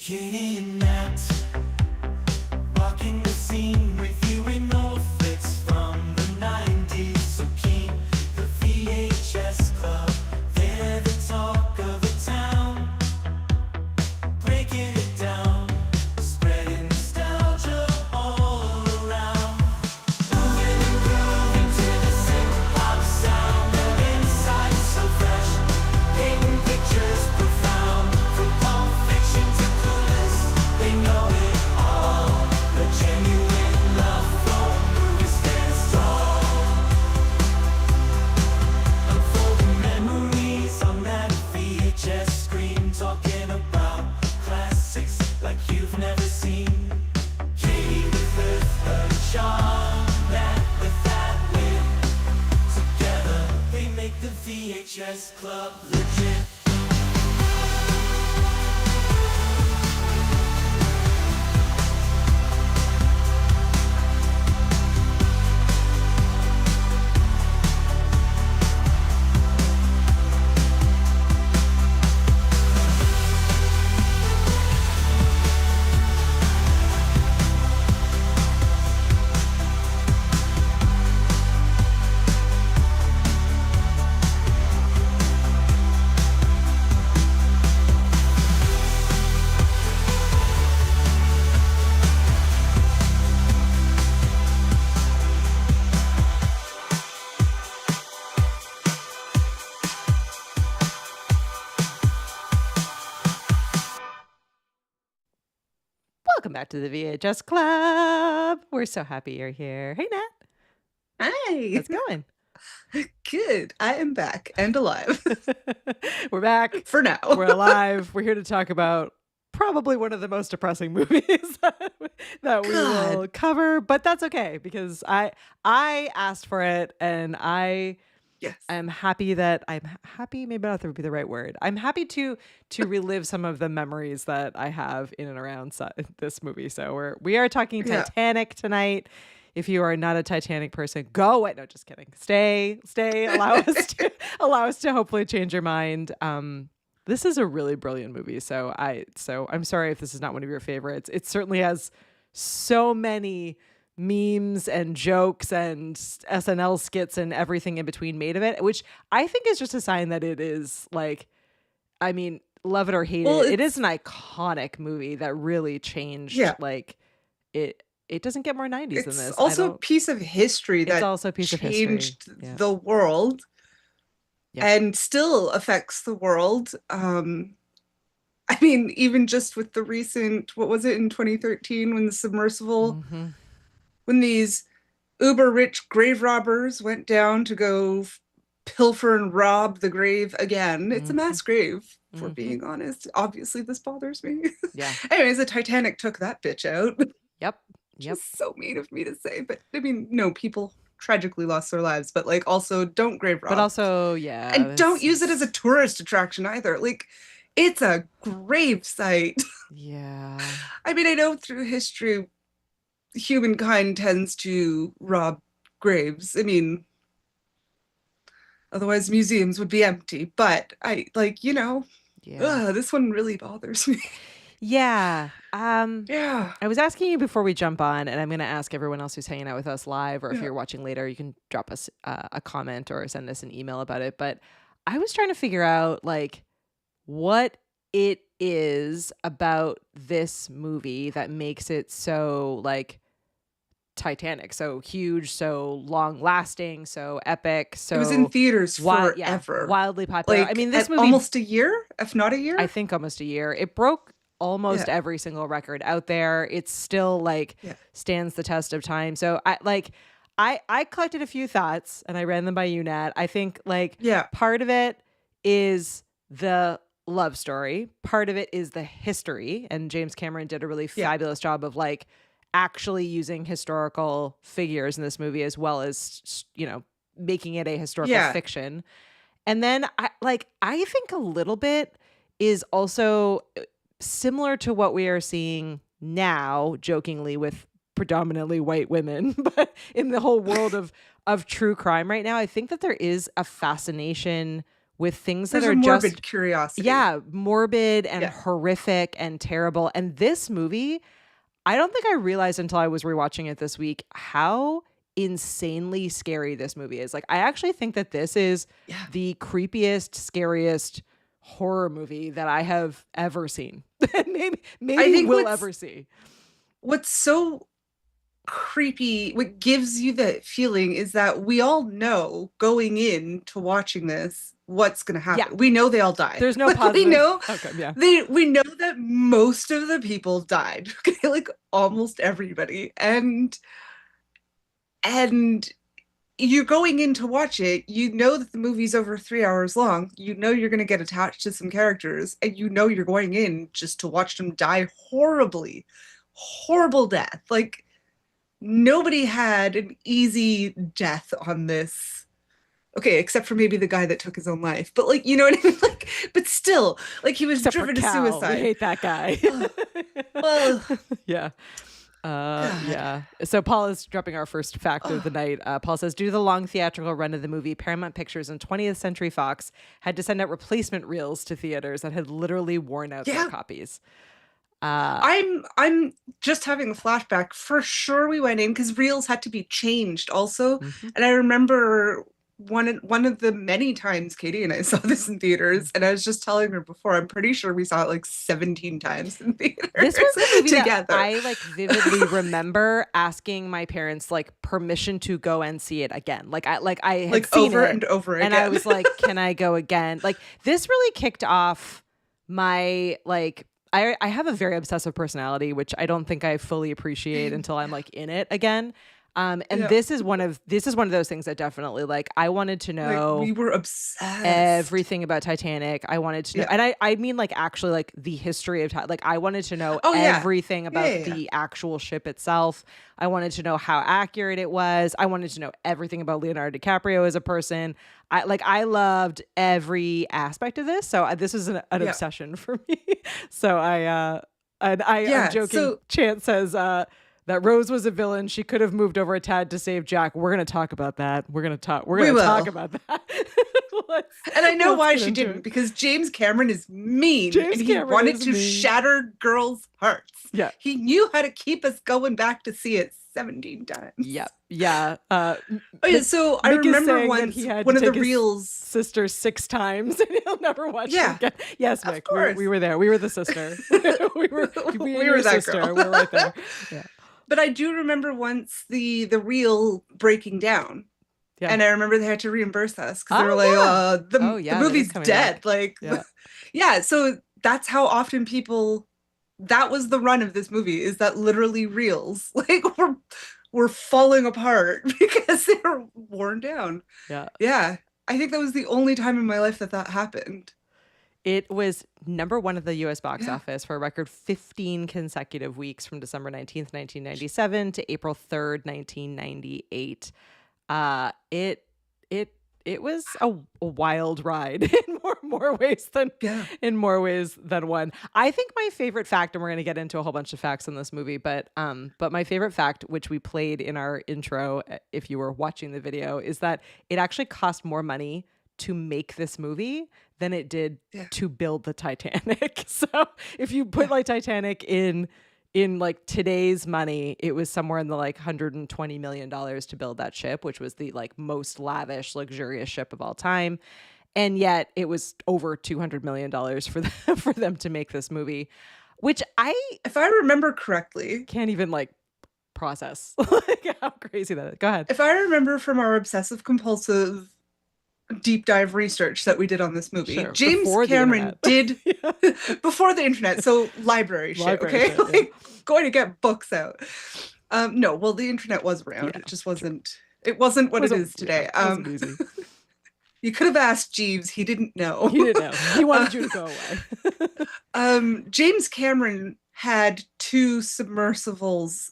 Unite, walking the scene with you in old flicks from the 90s. So keen, the VHS Club, they're the talk of the town. Breaking it down, spreading nostalgia all around. Moving and grooving to the synth-pop sound. The inside so fresh, painting pictures profound. From Pulp Fiction to Clueless, they know it all. The genuine love for movies stands tall. Unfolding memories on that VHS screen, talking about classics like you've never seen. Katie with her charm, Matt with that wit. Together they make the VHS Club legit. Welcome back to the VHS Club. We're so happy you're here. Hey, Nat. Hi. How's it going? Good. I am back and alive. We're back. For now. We're alive. We're here to talk about probably one of the most depressing movies that we will cover, but that's okay because I asked for it and I'm happy maybe not that would be the right word. I'm happy to relive some of the memories that I have in and around this movie. So we are talking Titanic tonight. If you are not a Titanic person, go away. No, just kidding. Stay. Allow us to hopefully change your mind. This is a really brilliant movie. So I'm sorry if this is not one of your favorites. It certainly has so many memes and jokes and SNL skits and everything in between made of it, which I think is just a sign that it is like, I mean, love it or hate it, it is an iconic movie that really changed like it doesn't get more 90s than this. It's also a piece of history that also a piece changed of history. the world and still affects the world. I mean, even just with the recent, what was it in 2013 when the submersible, when these uber rich grave robbers went down to go pilfer and rob the grave again. It's a mass grave, if we're being honest. Obviously, this bothers me. Yeah. Anyways, the Titanic took that bitch out. Yep. Just so mean of me to say, but I mean, no, people tragically lost their lives, but like also don't grave rob. But also, and don't use it as a tourist attraction either. Like, it's a grave site. Yeah. I mean, I know through history, humankind tends to rob graves. I mean, otherwise museums would be empty. But I like, you know, this one really bothers me. Yeah. I was asking you before we jump on, and I'm going to ask everyone else who's hanging out with us live, or if you're watching later, you can drop us a comment or send us an email about it. But I was trying to figure out like what it is about this movie that makes it so like Titanic, so huge, so long lasting, so epic. So it was in theaters forever, wildly popular. Like, I mean, this movie almost a year, if not a year. I think almost a year. It broke almost every single record out there. It's still like stands the test of time. So I collected a few thoughts and I ran them by you, Nat. I think like part of it is the love story. Part of it is the history. And James Cameron did a really fabulous job of like actually using historical figures in this movie, as well as, you know, making it a historical fiction. And then I think a little bit is also similar to what we are seeing now, jokingly, with predominantly white women, but in the whole world of true crime right now, I think that there is a fascination with things There's that are a morbid just curiosity. morbid and Yeah. horrific and terrible. And this movie, I don't think I realized until I was rewatching it this week how insanely scary this movie is. Like, I actually think that this is the creepiest, scariest horror movie that I have ever seen. maybe I think will ever see. What's so creepy, what gives you that feeling is that we all know going into watching this what's going to happen. Yeah. We know they all die. There's no positive. We know, okay, yeah. we know that most of the people died. Okay, like almost everybody, and you're going in to watch it. You know that the movie's over 3 hours long. You know you're going to get attached to some characters, and you know you're going in just to watch them die horribly, horrible death. Like, nobody had an easy death on this. Okay, except for maybe the guy that took his own life. But like, you know what I mean? Like, but still, like he was Except driven for to Cal. suicide. We hate that guy. Well, yeah. Yeah. So Paul is dropping our first fact of the night. Paul says, due to the long theatrical run of the movie, Paramount Pictures and 20th Century Fox had to send out replacement reels to theaters that had literally worn out their copies. I'm just having a flashback. For sure we went in because reels had to be changed also. And I remember one of the many times Katie and I saw this in theaters, and I was just telling her before, I'm pretty sure we saw it like 17 times in theaters. This was a movie together. that I like vividly remember asking my parents like permission to go and see it again. Like I had like seen over it, and over again. and I was like, can I go again? Like, this really kicked off my like. I have a very obsessive personality, which I don't think I fully appreciate until I'm like in it again. And this is one of those things that definitely, like, I wanted to know, like, we were obsessed, everything about Titanic. I wanted to know, and I mean like actually like the history of like I wanted to know everything about the actual ship itself. I wanted to know how accurate it was. I wanted to know everything about Leonardo DiCaprio as a person. I loved every aspect of this. So this is an obsession for me. So I'm joking. So, Chance says that Rose was a villain. She could have moved over a tad to save Jack. We're going to talk about that. We're going to talk about that. And I know why she didn't, because James Cameron is mean, and he wanted to shatter girls' hearts. Yeah. He knew how to keep us going back to see it 17 times. Yep. Yeah. So I remember once one of the reels, sister 6 times, and he'll never watch it again. Yes, Mick, of course. we were there. We were the sister. we were that sister. Girl. We were right there. Yeah. But I do remember once the reel breaking down. Yeah. And I remember they had to reimburse us because they were like, the movie's dead. Back. Like, so that's how often that was the run of this movie, is that literally reels like were falling apart because they were worn down. Yeah. Yeah. I think that was the only time in my life that happened. It was number 1 at the U.S. box office for a record 15 consecutive weeks from December 19th, 1997 to April 3rd, 1998. It was a wild ride in more ways than one. I think my favorite fact, and we're going to get into a whole bunch of facts in this movie, but my favorite fact, which we played in our intro, if you were watching the video, is that it actually cost more money to make this movie than it did to build the Titanic. So if you put like Titanic in like today's money, it was somewhere in the like $120 million to build that ship, which was the like most lavish, luxurious ship of all time. And yet it was over $200 million for them to make this movie, which if I remember correctly, can't even like process like how crazy that is. Go ahead. If I remember from our obsessive compulsive deep dive research that we did on this movie, James Cameron did before the internet, so library shit, okay? Like going to get books out. No, well, the internet was around. It just wasn't what it is today. It wasn't easy. You could have asked Jeeves, he didn't know. He didn't know. He wanted you to go away. James Cameron had 2 submersibles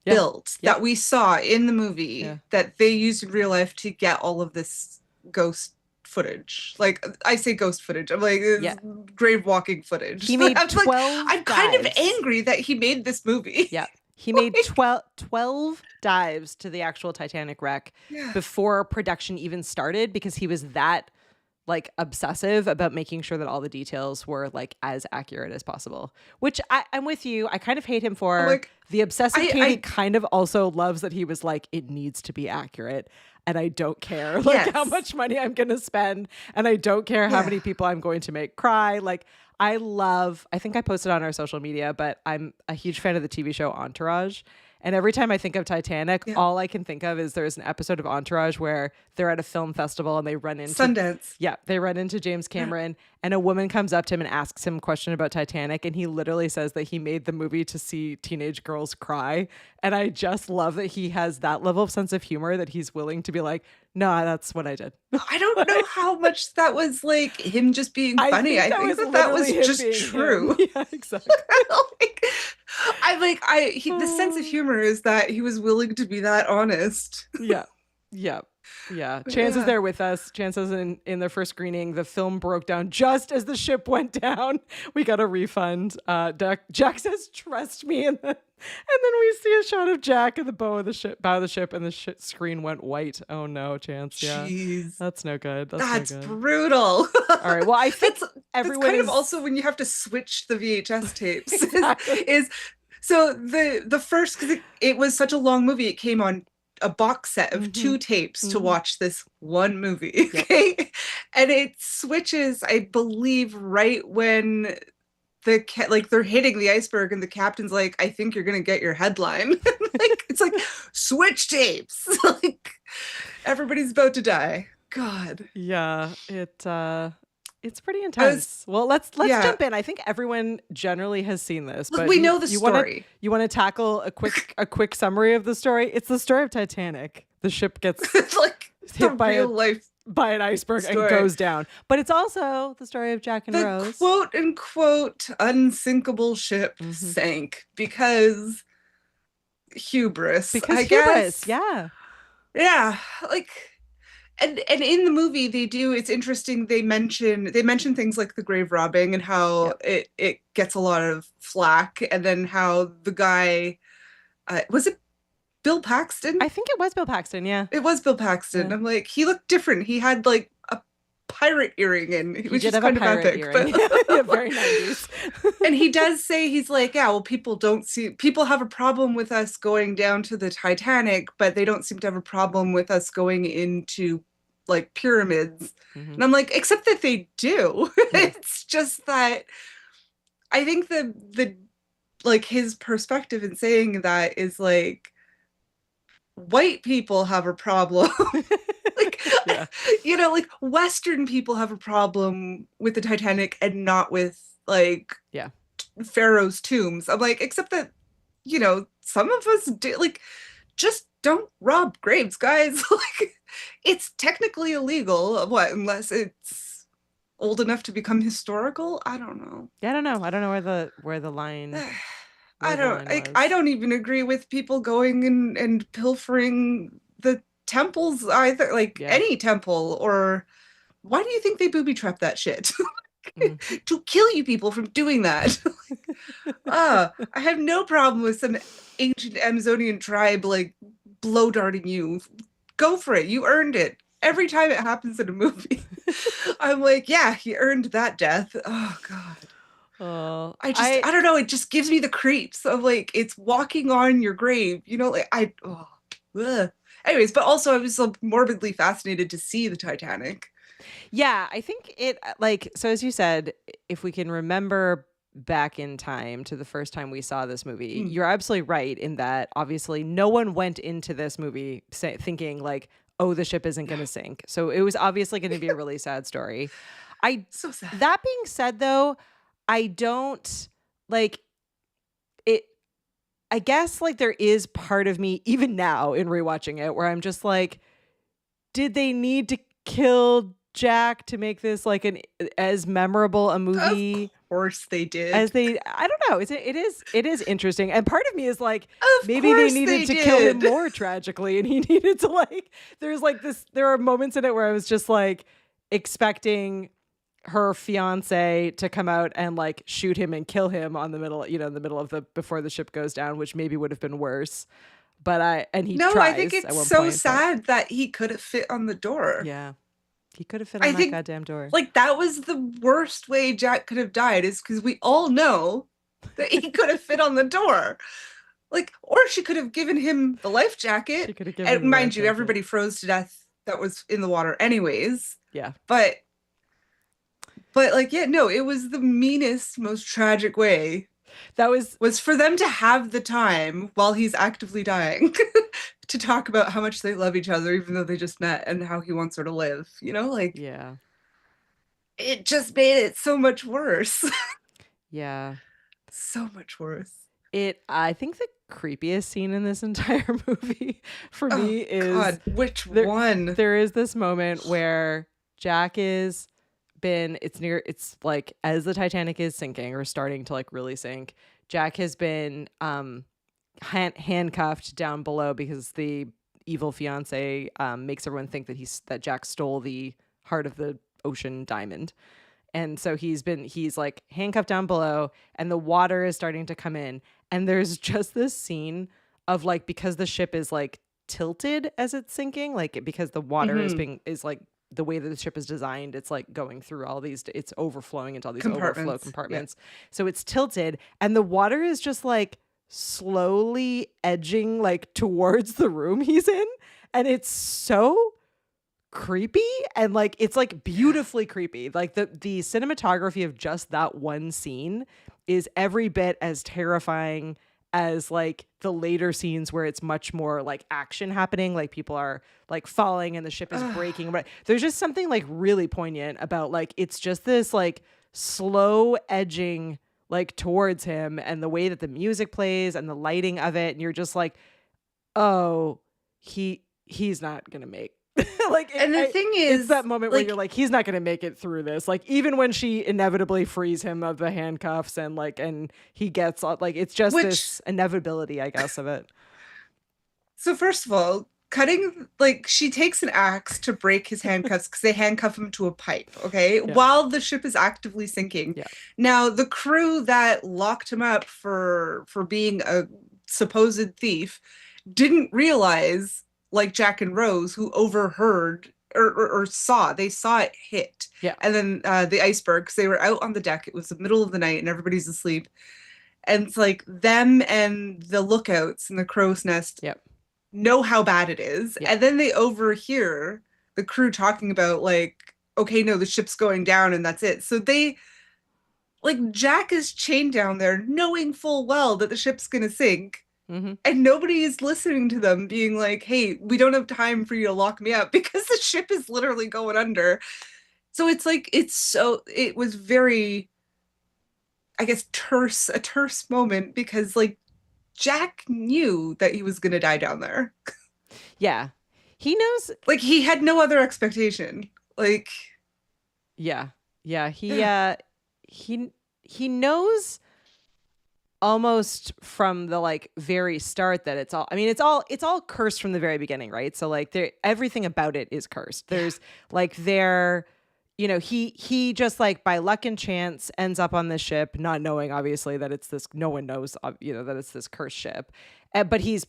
built that we saw in the movie that they used in real life to get all of this ghost footage. Like, I say ghost footage, I'm like grave walking footage. He made 12 I'm kind of angry that he made this movie. Yeah. He made 12 dives to the actual Titanic wreck before production even started, because he was that like obsessive about making sure that all the details were like as accurate as possible, which I'm with you. I kind of hate him for. Like, the obsessive I Katie kind of also loves that he was like, it needs to be accurate. And I don't care like how Yes. much money I'm going to spend. And I don't care how Yeah. many people I'm going to make cry. Like I think I posted on our social media, but I'm a huge fan of the TV show Entourage. And every time I think of Titanic, Yeah. all I can think of is there's an episode of Entourage where they're at a film festival and they run into Sundance. Yeah, they run into James Cameron and a woman comes up to him and asks him a question about Titanic, and he literally says that he made the movie to see teenage girls cry. And I just love that he has that level of sense of humor that he's willing to be like, no, that's what I did. I don't know how much that was like him just being funny. I think that was literally him just being true. him. Yeah, exactly. The sense of humor is that he was willing to be that honest. Yeah. Yeah. Yeah. Chance is there with us. Chance says in the first screening, the film broke down just as the ship went down. We got a refund. Jack says, trust me. And then we see a shot of Jack at the bow of the ship, and the screen went white. Oh no, Chance. Yeah. Jeez. That's no good. That's no good. brutal. All right. Well, I think that's kind of also when you have to switch the VHS tapes. Exactly. So the first, because it was such a long movie, it came on a box set of 2 tapes to watch this one movie. Okay. Yep. And it switches, I believe, right when they're hitting the iceberg and the captain's like, I think you're gonna get your headline. Like it's like switch tapes. Like everybody's about to die. God. Yeah. It's pretty intense. Well, let's jump in. I think everyone generally has seen this, but we know the story. You want to tackle a quick summary of the story? It's the story of Titanic. The ship gets like hit by an iceberg story. and goes down. But it's also the story of Jack and Rose. Quote unquote unsinkable ship sank because hubris. I guess. Yeah. Yeah. Like and in the movie it's interesting, they mention things like the grave robbing and how it gets a lot of flack, and then how the guy was it Bill Paxton? I think it was Bill Paxton, yeah. It was Bill Paxton. Yeah. I'm like, he looked different. He had like a pirate earring and it was just kind of epic. But yeah, very 90s. And he does say, he's like, yeah, well, people have a problem with us going down to the Titanic, but they don't seem to have a problem with us going into like pyramids. And I'm like, except that they do. It's just that I think the like his perspective in saying that is like, white people have a problem. Like, like Western people have a problem with the Titanic and not with like Pharaoh's tombs. I'm like, except that, some of us do, like, just don't rob graves, guys. Like, it's technically illegal. Unless it's old enough to become historical? I don't know. Yeah, I don't know. I don't know where the line. I don't even agree with people going and pilfering the temples either, like any temple. Or why do you think they booby trap that shit? To kill you people from doing that. I have no problem with some ancient Amazonian tribe like blow darting you. Go for it. You earned it. Every time it happens in a movie, I'm like, yeah, he earned that death. Oh God. I don't know. It just gives me the creeps of like, it's walking on your grave, Anyways, but also I was so morbidly fascinated to see the Titanic. Yeah, I think it so as you said, if we can remember back in time to the first time we saw this movie, you're absolutely right in that obviously no one went into this movie thinking like, oh, the ship isn't going to sink. So it was obviously going to be a really sad story. So sad. That being said, though, I don't like it. I guess like there is part of me even now in rewatching it where I'm just like, did they need to kill Jack to make this like as memorable a movie? Of course they did. I don't know. It is interesting. And part of me is like, of maybe they needed to kill him more tragically, and he needed to like, there are moments in it where I was just like expecting her fiance to come out and like shoot him and kill him in the middle of before the ship goes down, which maybe would have been worse. But I think it's so sad that he could have fit on the door. Yeah. He could have fit I on that think goddamn door. like that was the worst way Jack could have died, is because we all know that he could have fit on the door. Like, or she could have given him the life jacket. She could have given And him the mind life you, jacket. everybody froze to death that was in the water anyways. Yeah. But like, yeah, no, it was the meanest, most tragic way. That was for them to have the time while he's actively dying to talk about how much they love each other, even though they just met, and how he wants her to live. You know, like, yeah. it just made it so much worse. Yeah. So much worse. I think the creepiest scene in this entire movie for me is God, which one? There is this moment where Jack it's like as the Titanic is sinking or starting to like really sink, Jack has been handcuffed down below because the evil fiance makes everyone think that Jack stole the heart of the ocean diamond. And so he's like handcuffed down below, and the water is starting to come in. And there's just this scene of like, because the ship is like tilted as it's sinking, like because the water is like the way that the ship is designed, it's like going through all these, it's overflowing into all these overflow compartments. Yeah. So it's tilted, and the water is just like slowly edging like towards the room he's in. And it's so creepy, and like it's like beautifully creepy. Like the cinematography of just that one scene is every bit as terrifying as like the later scenes where it's much more like action happening, like people are like falling and the ship is breaking. But there's just something like really poignant about like it's just this like slow edging like towards him, and the way that the music plays and the lighting of it, and you're just like, oh, he's not gonna make like, and the thing is, it's that moment where you're like, he's not going to make it through this. Like, even when she inevitably frees him of the handcuffs and like, and he gets like, it's just this inevitability, I guess, of it. So first of all, she takes an axe to break his handcuffs because they handcuff him to a pipe, okay? Yeah. While the ship is actively sinking. Yeah. Now, the crew that locked him up for being a supposed thief didn't realize, like Jack and Rose, who overheard or saw it hit. Yeah. And then the iceberg, because they were out on the deck. It was the middle of the night and everybody's asleep. And it's like them and the lookouts in the crow's nest know how bad it is. Yep. And then they overhear the crew talking about like, okay, no, the ship's going down and that's it. So they, like, Jack is chained down there knowing full well that the ship's going to sink. Mm-hmm. And nobody is listening to them being like, hey, we don't have time for you to lock me up because the ship is literally going under. So it's like, it was very, I guess, a terse moment, because like Jack knew that he was going to die down there. Yeah. He knows. Like, he had no other expectation. Like. Yeah. Yeah. He knows almost from the like very start that it's all cursed from the very beginning, right? So like everything about it is cursed. There's like he just like by luck and chance ends up on this ship, not knowing obviously that it's this, no one knows that it's this cursed ship. But he's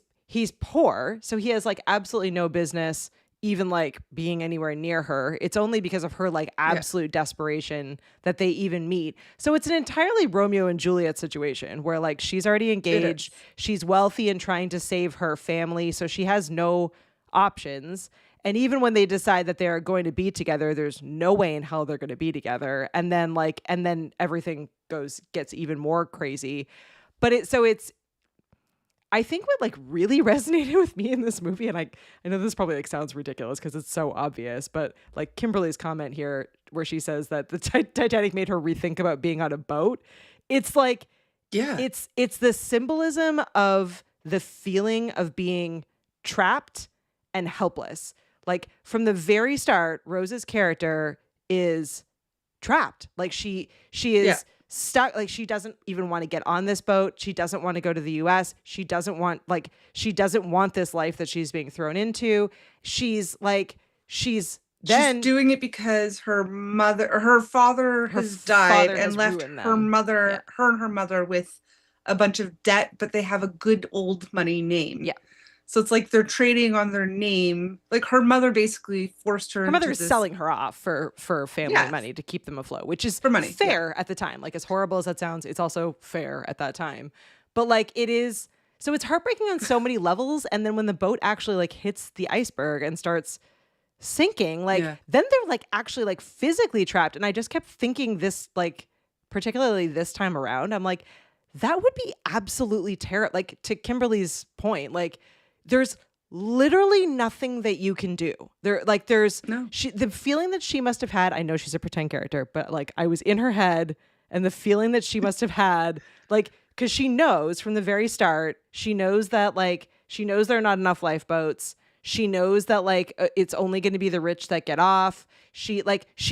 poor, so he has like absolutely no business even like being anywhere near her. It's only because of her like absolute desperation that they even meet. So it's an entirely Romeo and Juliet situation where like she's already engaged, she's wealthy and trying to save her family, so she has no options. And even when they decide that they're going to be together, there's no way in hell they're going to be together. And then everything gets even more crazy. But I think what like really resonated with me in this movie, and I know this probably like sounds ridiculous because it's so obvious, but like Kimberly's comment here where she says that the Titanic made her rethink about being on a boat. It's like, it's the symbolism of the feeling of being trapped and helpless. Like from the very start, Rose's character is trapped. Like she is stuck. Like she doesn't even want to get on this boat. She doesn't want to go to the US. She doesn't want this life that she's being thrown into. She's doing it because her father has died and left her and her mother with a bunch of debt, but they have a good old money name. Yeah. So it's like they're trading on their name. Like her mother basically forced her Her mother into is this. selling her off for family Yes. money to keep them afloat, which is For money, fair at the time. Like, as horrible as that sounds, it's also fair at that time. But like, it is, so it's heartbreaking on so many levels. And then when the boat actually like hits the iceberg and starts sinking, like Yeah. then they're like actually like physically trapped. And I just kept thinking this, like, particularly this time around, I'm like, that would be absolutely terrible. Like, to Kimberly's point, like, there's literally nothing that you can do. There's No. the feeling that she must have had. I know she's a pretend character, but like, I was in her head, and the feeling that she must have had, like, because she knows from the very start, she knows that, like, she knows there are not enough lifeboats. She knows that, like, it's only going to be the rich that get off. She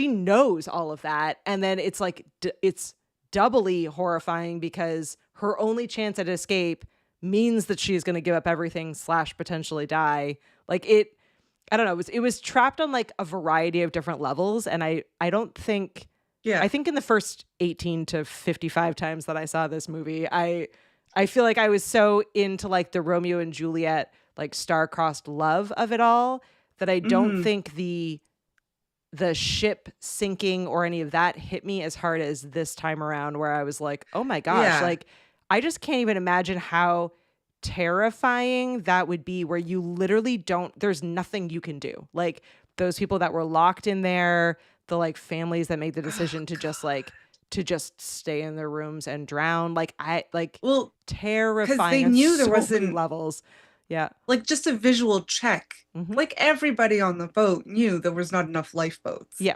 knows all of that, and then it's like it's doubly horrifying because her only chance at escape means that she's going to give up everything / potentially die. Like, I don't know. It was trapped on like a variety of different levels. And I don't think, Yeah. I think in the first 18 to 55 times that I saw this movie, I feel like I was so into like the Romeo and Juliet, like star-crossed love of it all, that I don't think the ship sinking or any of that hit me as hard as this time around, where I was like, oh my gosh, like, I just can't even imagine how terrifying that would be, where you literally there's nothing you can do. Like, those people that were locked in there, the like families that made the decision to just stay in their rooms and drown. Like, terrifying. Because they on knew there so many wasn't levels. Yeah. like just a visual check. Mhm. Like everybody on the boat knew there was not enough lifeboats. Yeah.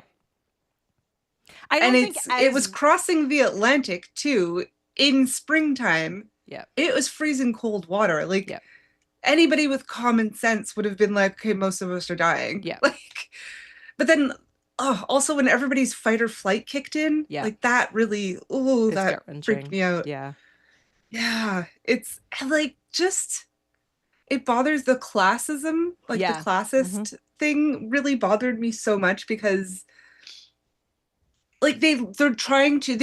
I don't think it was crossing the Atlantic too in springtime. Yeah. It was freezing cold water. Like, Yeah. anybody with common sense would have been like, okay, most of us are dying. Yeah. Like, but then also when everybody's fight or flight kicked in, Yeah. like that really, It's that gut-wrenching. freaked me out. Yeah. Yeah. It's like just, it bothers the classism, like Yeah. the classist thing really bothered me so much, because like they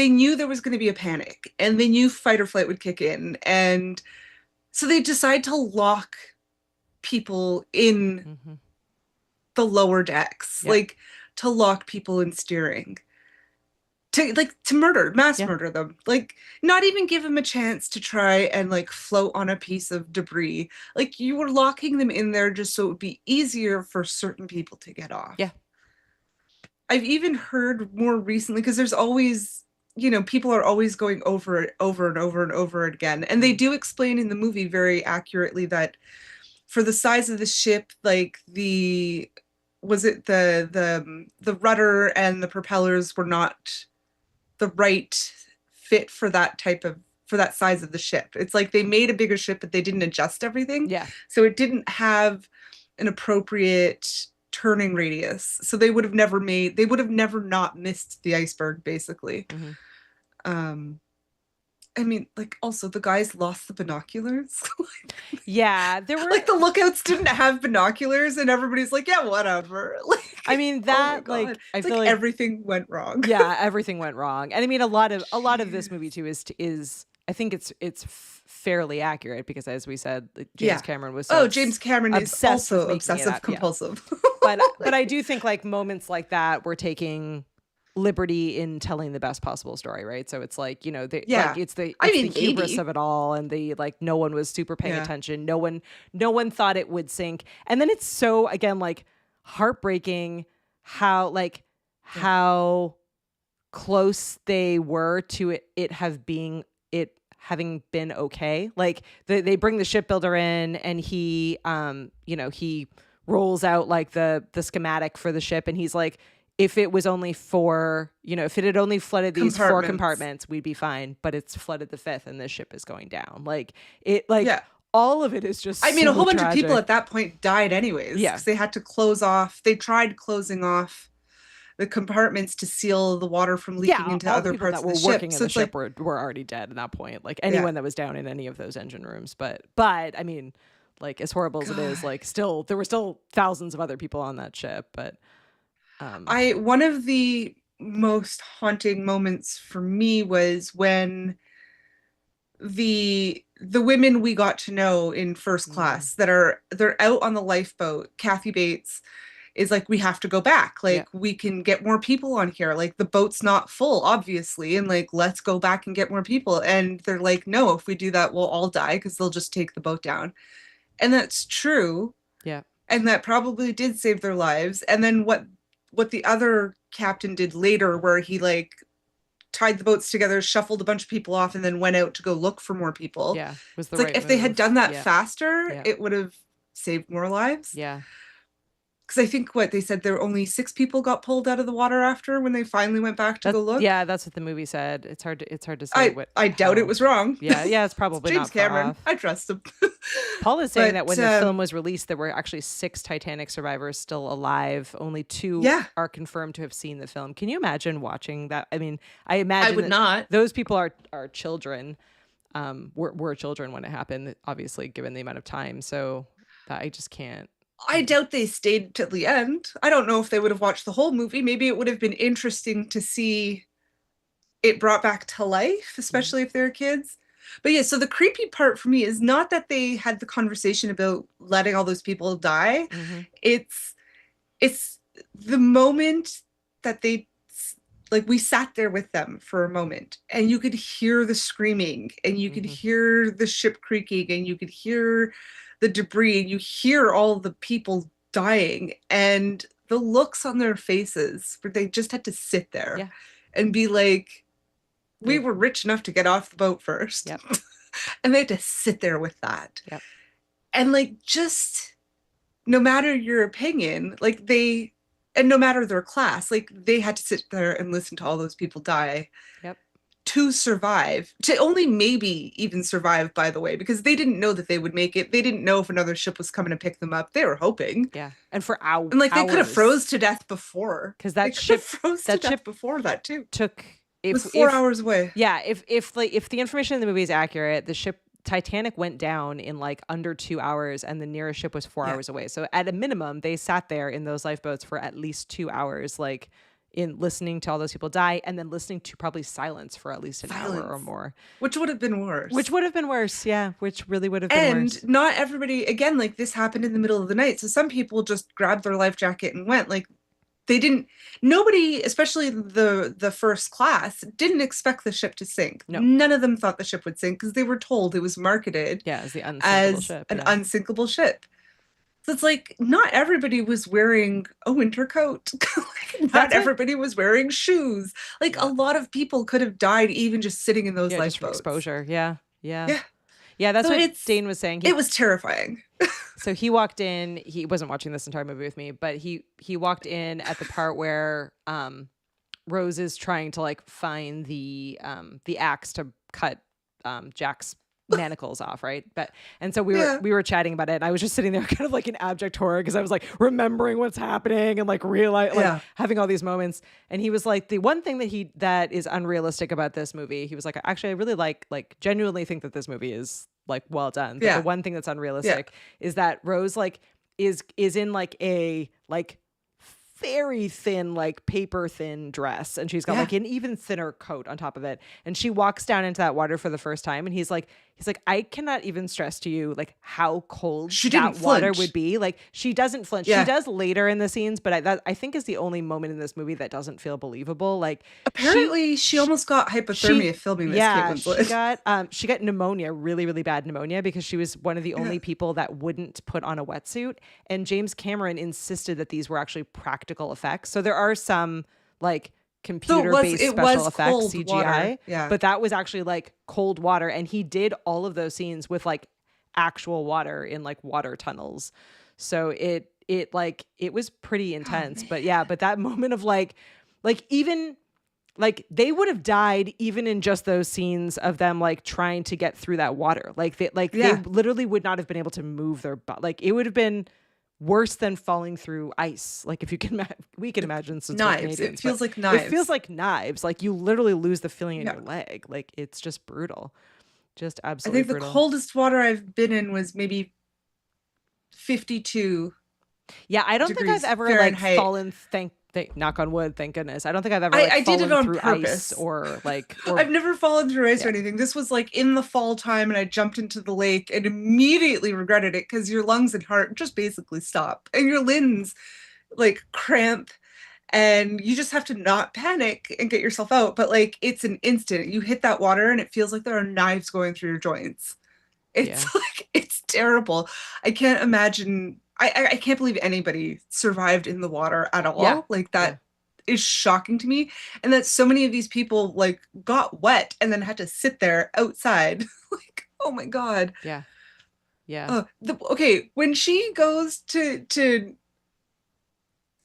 knew there was going to be a panic, and they knew fight or flight would kick in, and so they decide to lock people in the lower decks, like to lock people in steering, to mass murder them, like not even give them a chance to try and like float on a piece of debris. Like, you were locking them in there just so it would be easier for certain people to get off. Yeah. I've even heard more recently, because there's always, people are always going over it over and over and over again. And they do explain in the movie very accurately that for the size of the ship, like the rudder and the propellers were not the right fit for that size of the ship. It's like they made a bigger ship, but they didn't adjust everything. Yeah. So it didn't have an appropriate turning radius, so they would have never not missed the iceberg, basically. I mean, like, also the guys lost the binoculars. Yeah, there were like the lookouts didn't have binoculars, and everybody's like, yeah, whatever. Like, I mean, that like, I feel like everything went wrong. Yeah, everything went wrong. And I mean, a lot of this movie too is I think it's fairly accurate, because, as we said, like, James Cameron was James Cameron is also obsessive compulsive. But I do think like moments like that were taking liberty in telling the best possible story, right? So it's like, like, it's the hubris of it all, and the like, no one was super paying attention. No one thought it would sink. And then it's so, again, like, heartbreaking how close they were to it having been okay. Like, they bring the shipbuilder in, and he he rolls out like the schematic for the ship, and he's like, if it was only if it had only flooded these 4 compartments, we'd be fine. But it's flooded the 5th, and this ship is going down. Like, all of it is just, I mean, so a whole bunch tragic. of people at that point died anyways. Yeah. 'Cause they had to close off. They tried closing off the compartments to seal the water from leaking into other parts of the ship. Working in the ship were already dead at that point. Like, anyone that was down in any of those engine rooms. But I mean, like, as horrible as it is, like, still there were still thousands of other people on that ship. But one of the most haunting moments for me was when the women we got to know in first class that they're out on the lifeboat. Kathy Bates is like, we have to go back. Like, we can get more people on here. Like, the boat's not full, obviously. And like, let's go back and get more people. And they're like, no, if we do that, we'll all die because they'll just take the boat down. And that's true. Yeah. And that probably did save their lives. And then what the other captain did later, where he like tied the boats together, shuffled a bunch of people off, and then went out to go look for more people. Yeah. Was the it's right like, if they had move. done that faster, it would have saved more lives. Yeah. Because I think what they said, there were only 6 people got pulled out of the water after when they finally went back to go look. Yeah, that's what the movie said. It's hard to say. I doubt it was wrong. Yeah, it's probably James not far Cameron. off. I trust him. Paul is saying that when the film was released, there were actually 6 Titanic survivors still alive. Only 2 are confirmed to have seen the film. Can you imagine watching that? I mean, I imagine I would not. Those people are children. Were children when it happened, obviously, given the amount of time. So I just can't. I doubt they stayed till the end. I don't know if they would have watched the whole movie. Maybe it would have been interesting to see it brought back to life, especially if they're kids. But yeah, so the creepy part for me is not that they had the conversation about letting all those people die. It's the moment that they, like, we sat there with them for a moment and you could hear the screaming and you could hear the ship creaking and you could hear the debris and you hear all the people dying and the looks on their faces where they just had to sit there and be like, we were rich enough to get off the boat first. And they had to sit there with that. And like, just no matter your opinion, like and no matter their class, like they had to sit there and listen to all those people die. To survive, to only maybe even survive, by the way, because they didn't know that they would make it. They didn't know if another ship was coming to pick them up. They were hoping. And for hours. And like, they could have froze to death before. Because that ship froze to death before that too. It was 4 hours away. Yeah, if the information in the movie is accurate, the ship Titanic went down in like under 2 hours and the nearest ship was 4 hours away. So at a minimum, they sat there in those lifeboats for at least 2 hours, like in listening to all those people die and then listening to probably silence for at least an hour or more. Which would have been worse. Yeah. Which really would have been worse. And not everybody, again, like this happened in the middle of the night. So some people just grabbed their life jacket and went. Like, nobody, especially the first class, didn't expect the ship to sink. No. None of them thought the ship would sink because they were told it was marketed as the unsinkable ship. An unsinkable ship. So it's like, not everybody was wearing a winter coat. Not everybody was wearing shoes. Like, a lot of people could have died even just sitting in those lifeboats. Exposure. Yeah. That's what Dane was saying. It was terrifying. So he walked in. He wasn't watching this entire movie with me, but he walked in at the part where Rose is trying to like find the axe to cut Jack's manacles off, right? And so we were chatting about it, and I was just sitting there kind of like in abject horror because I was like remembering what's happening and like having all these moments. And he was like, the one thing that is unrealistic about this movie, he was like, actually I really like genuinely think that this movie is like well done. But the one thing that's unrealistic is that Rose like is in like a like very thin, like paper thin dress, and she's got like an even thinner coat on top of it, and she walks down into that water for the first time, and he's like I cannot even stress to you like how cold that water would be. Like, she doesn't flinch. She does later in the scenes, but I think is the only moment in this movie that doesn't feel believable. Like, apparently she almost got hypothermia filming this. She got pneumonia, really, really bad pneumonia, because she was one of the only people that wouldn't put on a wetsuit, and James Cameron insisted that these were actually practical effects. So there are some like computer-based special effects, CGI, but that was actually like cold water, and he did all of those scenes with like actual water in like water tunnels. So it was pretty intense. But that moment of like even like they would have died even in just those scenes of them like trying to get through that water. They literally would not have been able to move their butt. Like, it would have been worse than falling through ice. Like, if you can, we can imagine since knives. It feels like knives. It feels like knives. Like, you literally lose the feeling in your leg. Like, it's just brutal. Just absolutely brutal. I think the coldest water I've been in was maybe 52. Yeah, I don't think I've ever Fahrenheit. like fallen. Thank knock on wood, thank goodness. I don't think I've ever I did fallen it on through purpose. ice or like. Or, I've never fallen through ice or anything. This was like in the fall time, and I jumped into the lake and immediately regretted it because your lungs and heart just basically stop, and your limbs like cramp, and you just have to not panic and get yourself out. But like it's an instant. You hit that water, and it feels like there are knives going through your joints. It's like it's terrible. I can't imagine. I can't believe anybody survived in the water at all. Yeah. Like that is shocking to me, and that so many of these people like got wet and then had to sit there outside. Like, oh my god. Yeah. Okay, when she goes to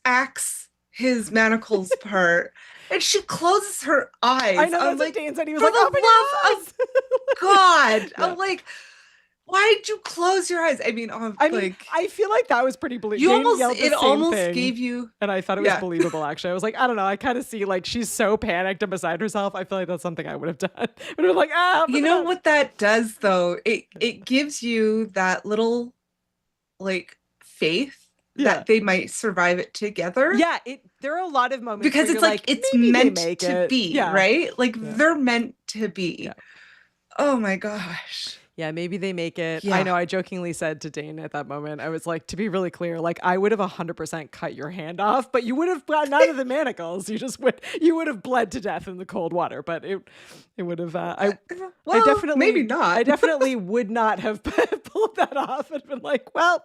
axe his manacles part, and she closes her eyes. I know that's I'm what like, Dane said. He was for like, the open your love eyes. of God. Yeah. I'm like, why'd you close your eyes? I mean, I feel like that was pretty believable. you Dane almost, yelled the it same almost thing, gave you, and I thought it was believable. Actually, I was like, I don't know. I kind of see like she's so panicked and beside herself. I feel like that's something I would have done. But it was like, you know what that does though? It gives you that little like faith that they might survive it together. Yeah, there are a lot of moments because where it's you're like it's maybe they meant make to it. be, right? Like they're meant to be. Yeah. Oh my gosh. Yeah, maybe they make it. Yeah. I know I jokingly said to Dane at that moment, I was like, to be really clear, like I would have 100% cut your hand off, but you would have gotten out of the manacles. You would have bled to death in the cold water, but it would have, I definitely, maybe not. I definitely would not have pulled that off and been like, well,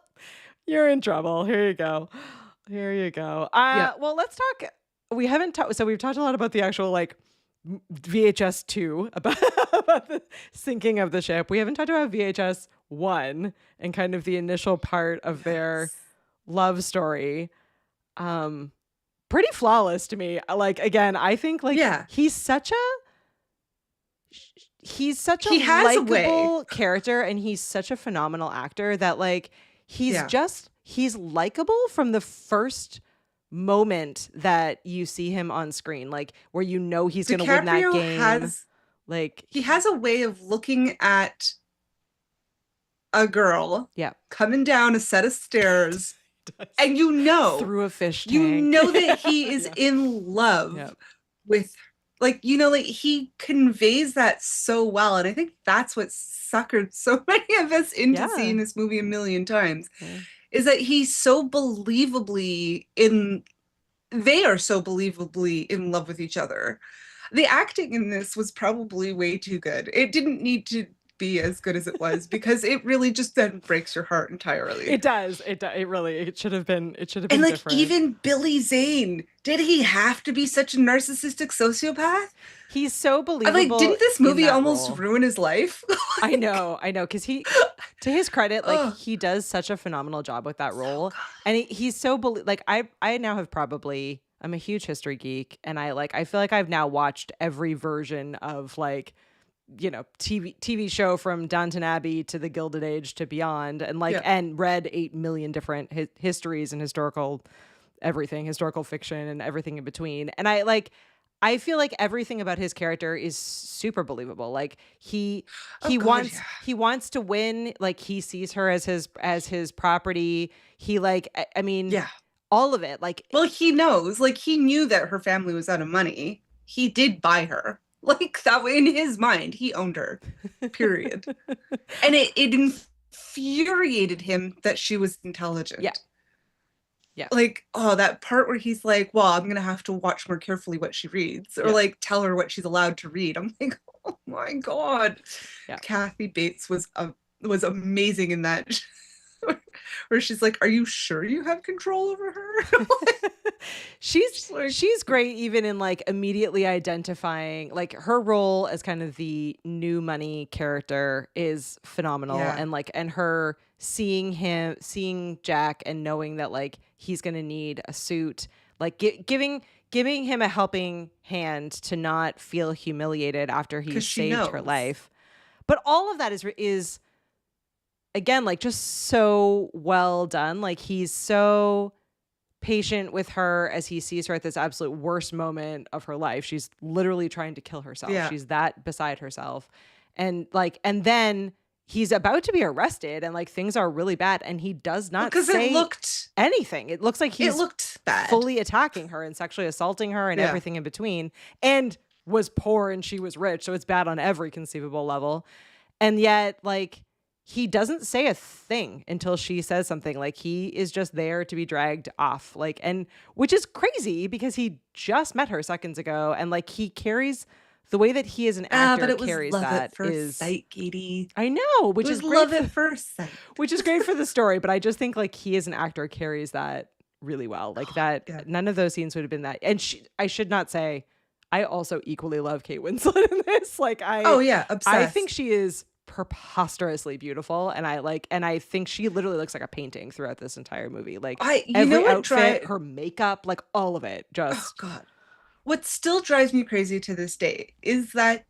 you're in trouble. Here you go. Here you go. Well, let's talk. We haven't talked. So we've talked a lot about the actual like VHS 2 about the sinking of the ship. We haven't talked about VHS 1 and kind of the initial part of their love story. Pretty flawless to me. Like again, I think like he's such a likable character, and he's such a phenomenal actor that like he's likable from the first moment that you see him on screen, like where you know he's going to win that game. He has a way of looking at a girl coming down a set of stairs and you know through a fish tank. You know that he is in love with like, you know, like he conveys that so well. And I think that's what suckered so many of us into seeing this movie a million times. Is that he's so believably they are so believably in love with each other. The acting in this was probably way too good. It didn't need to be as good as it was because it really just then breaks your heart entirely. It does. It should have been and like different. Even Billy Zane, did he have to be such a narcissistic sociopath? He's so believable. Like, didn't this movie almost ruin his life? I know, because he, to his credit, like he does such a phenomenal job with that role, and he's so like I now have probably, I'm a huge history geek, and I feel like I've now watched every version of like, you know, TV show from Downton Abbey to the Gilded Age to beyond, and and read 8 million different histories and historical fiction and everything in between, and I feel like everything about his character is super believable. Like he wants to win. Like he sees her as his property. He all of it. Like, well, he knows, like he knew that her family was out of money. He did buy her. Like that way in his mind, he owned her, period. And it infuriated him that she was intelligent. Yeah. Like, that part where he's like, well, I'm going to have to watch more carefully what she reads or like tell her what she's allowed to read. I'm like, oh my God. Yeah. Kathy Bates was amazing in that. Where she's like, are you sure you have control over her? She's great even in like immediately identifying, like her role as kind of the new money character is phenomenal. And her seeing Jack and knowing that like he's going to need a suit, like giving him a helping hand to not feel humiliated after he saved her life. But all of that is again, like just so well done. Like he's so patient with her as he sees her at this absolute worst moment of her life. She's literally trying to kill herself. She's that beside herself. And then he's about to be arrested and like things are really bad and he does not say anything. It looks like he's bad. Fully attacking her and sexually assaulting her and everything in between, and was poor and she was rich, so it's bad on every conceivable level. And yet like he doesn't say a thing until she says something. Like he is just there to be dragged off, like, and which is crazy because he just met her seconds ago, and like he carries the way that he is an actor but it was carries love that at first is sight, Katie. I know, which is great love at first sight, which is great for the story. But I just think like he as an actor carries that really well. Like that, none of those scenes would have been that. And I should not say, I also equally love Kate Winslet in this. Like obsessed. I think she is preposterously beautiful, and I think she literally looks like a painting throughout this entire movie. Like every outfit, her makeup, like all of it. Just what still drives me crazy to this day is that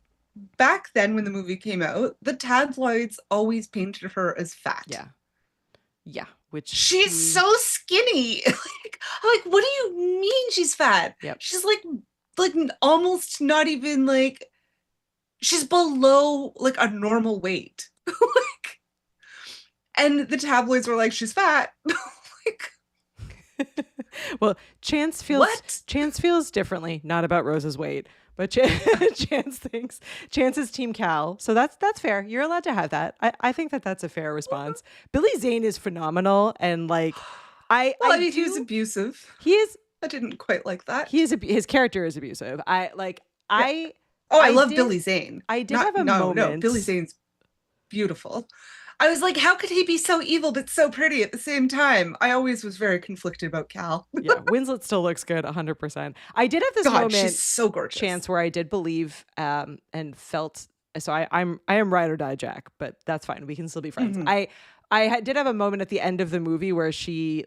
back then when the movie came out, the tabloids always painted her as fat. Yeah, which she's so skinny. like what do you mean she's fat? She's like almost not even like, she's below like a normal weight. Like, and the tabloids were like, she's fat. Like, well, Chance feels differently, not about Rose's weight, but Chance is Team Cal, so that's fair. You're allowed to have that. I think that's a fair response. Billy Zane is phenomenal, and like I mean, he was abusive. He is. I didn't quite like that. His character is abusive. I love Billy Zane. I did have a moment. No, Billy Zane's beautiful. I was like, how could he be so evil but so pretty at the same time? I always was very conflicted about Cal. Winslet still looks good, 100%. I did have this moment, she's so gorgeous, Chance, where I did believe and felt. So I am ride or die Jack, but that's fine. We can still be friends. Mm-hmm. I did have a moment at the end of the movie where she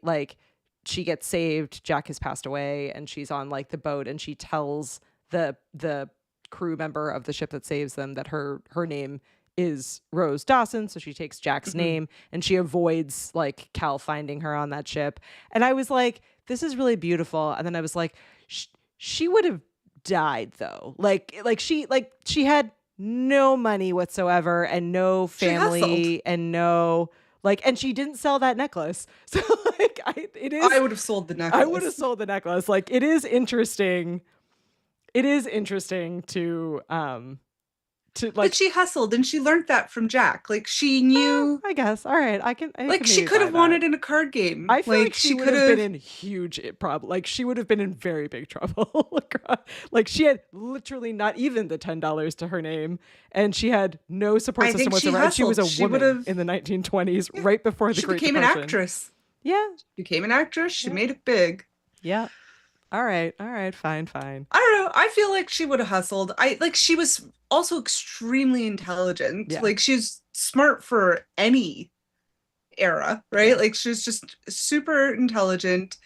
gets saved. Jack has passed away, and she's on like the boat, and she tells the crew member of the ship that saves them that her name is Rose Dawson, so she takes Jack's name, and she avoids like Cal finding her on that ship. And I was like, this is really beautiful. And then I was like, she would have died though. Like she had no money whatsoever and no family and no and she didn't sell that necklace. So like I would have sold the necklace. I would have sold the necklace. Like it is interesting to but she hustled and she learned that from Jack. Like she knew. I guess. All right. I can she could have won it in a card game. I feel like she would have been in huge problem. Like she would have been in very big trouble. Like she had literally not even the $10 to her name, and she had no support system whatsoever. She was a woman in the 1920s, right before the Great Depression. She became an actress. Yeah. She became an actress. She made it big. Yeah. All right. Fine. I don't know. I feel like she would have hustled. She was also extremely intelligent. Yeah. Like she's smart for any era, right? Yeah. Like she's just super intelligent.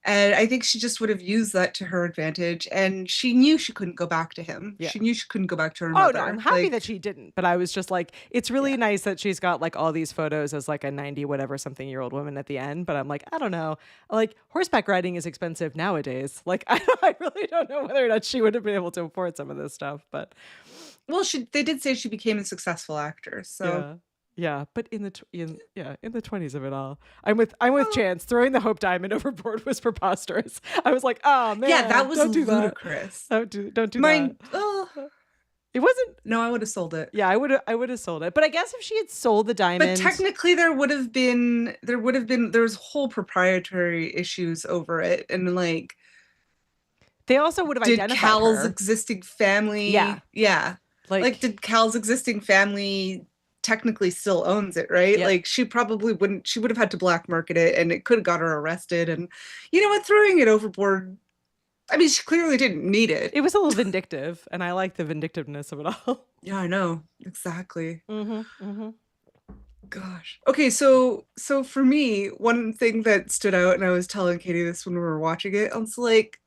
And I think she just would have used that to her advantage. And she knew she couldn't go back to him. Yeah. She knew she couldn't go back to her mother. Oh, no, I'm happy that she didn't. But I was just like, it's really nice that she's got like all these photos as like a 90 whatever something year old woman at the end. But I'm like, I don't know. Like horseback riding is expensive nowadays. Like I really don't know whether or not she would have been able to afford some of this stuff. But well, they did say she became a successful actor. So yeah, but in the 20s of it all, I'm with Chance. Throwing the Hope Diamond overboard was preposterous. I was like, oh man, that was ludicrous. Don't do that. It wasn't. No, I would have sold it. Yeah, I would have sold it. But I guess if she had sold the diamond, but technically there was whole proprietary issues over it, and like they also would have identified Cal's her. Existing family. Yeah. Like did Cal's existing family technically still owns it, right? Yep. Like she would have had to black market it, and it could have got her arrested. And you know what, throwing it overboard, I mean, she clearly didn't need it. It was a little vindictive, and I like the vindictiveness of it all. Yeah, I know. Exactly. Gosh. Okay, so for me, one thing that stood out, and I was telling Katie this when we were watching it, I was like,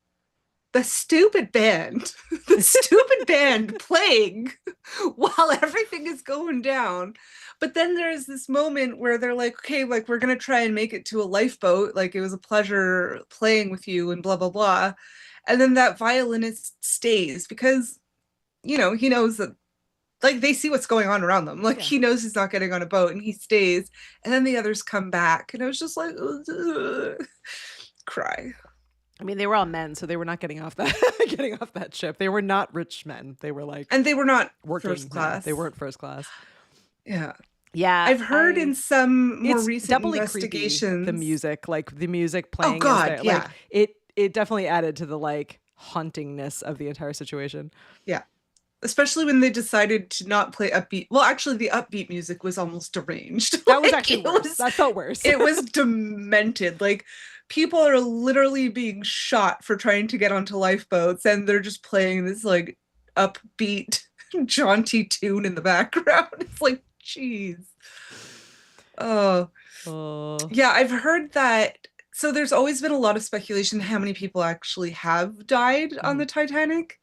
the stupid band playing while everything is going down. But then there's this moment where they're like, okay, like we're going to try and make it to a lifeboat. Like it was a pleasure playing with you and blah, blah, blah. And then that violinist stays because, you know, he knows that like they see what's going on around them. Like Yeah. he knows he's not getting on a boat and he stays, and then the others come back, and I was just like, ugh, cry. I mean, they were all men, so they were not getting off that getting off that ship. They were not rich men. They were like, and they were not working first class. Men. They weren't first class. Yeah. Yeah, I've heard in some more recent doubly investigations creepy, the music, like the music playing. Oh God, yeah. Like, it definitely added to the like hauntingness of the entire situation. Yeah. Especially when they decided to not play upbeat. Well, actually, the upbeat music was almost deranged. That was actually worse. That felt worse. It was demented. Like, people are literally being shot for trying to get onto lifeboats, and they're just playing this, like, upbeat, jaunty tune in the background. It's like, jeez. Oh. Yeah, I've heard that. So there's always been a lot of speculation how many people actually have died on the Titanic.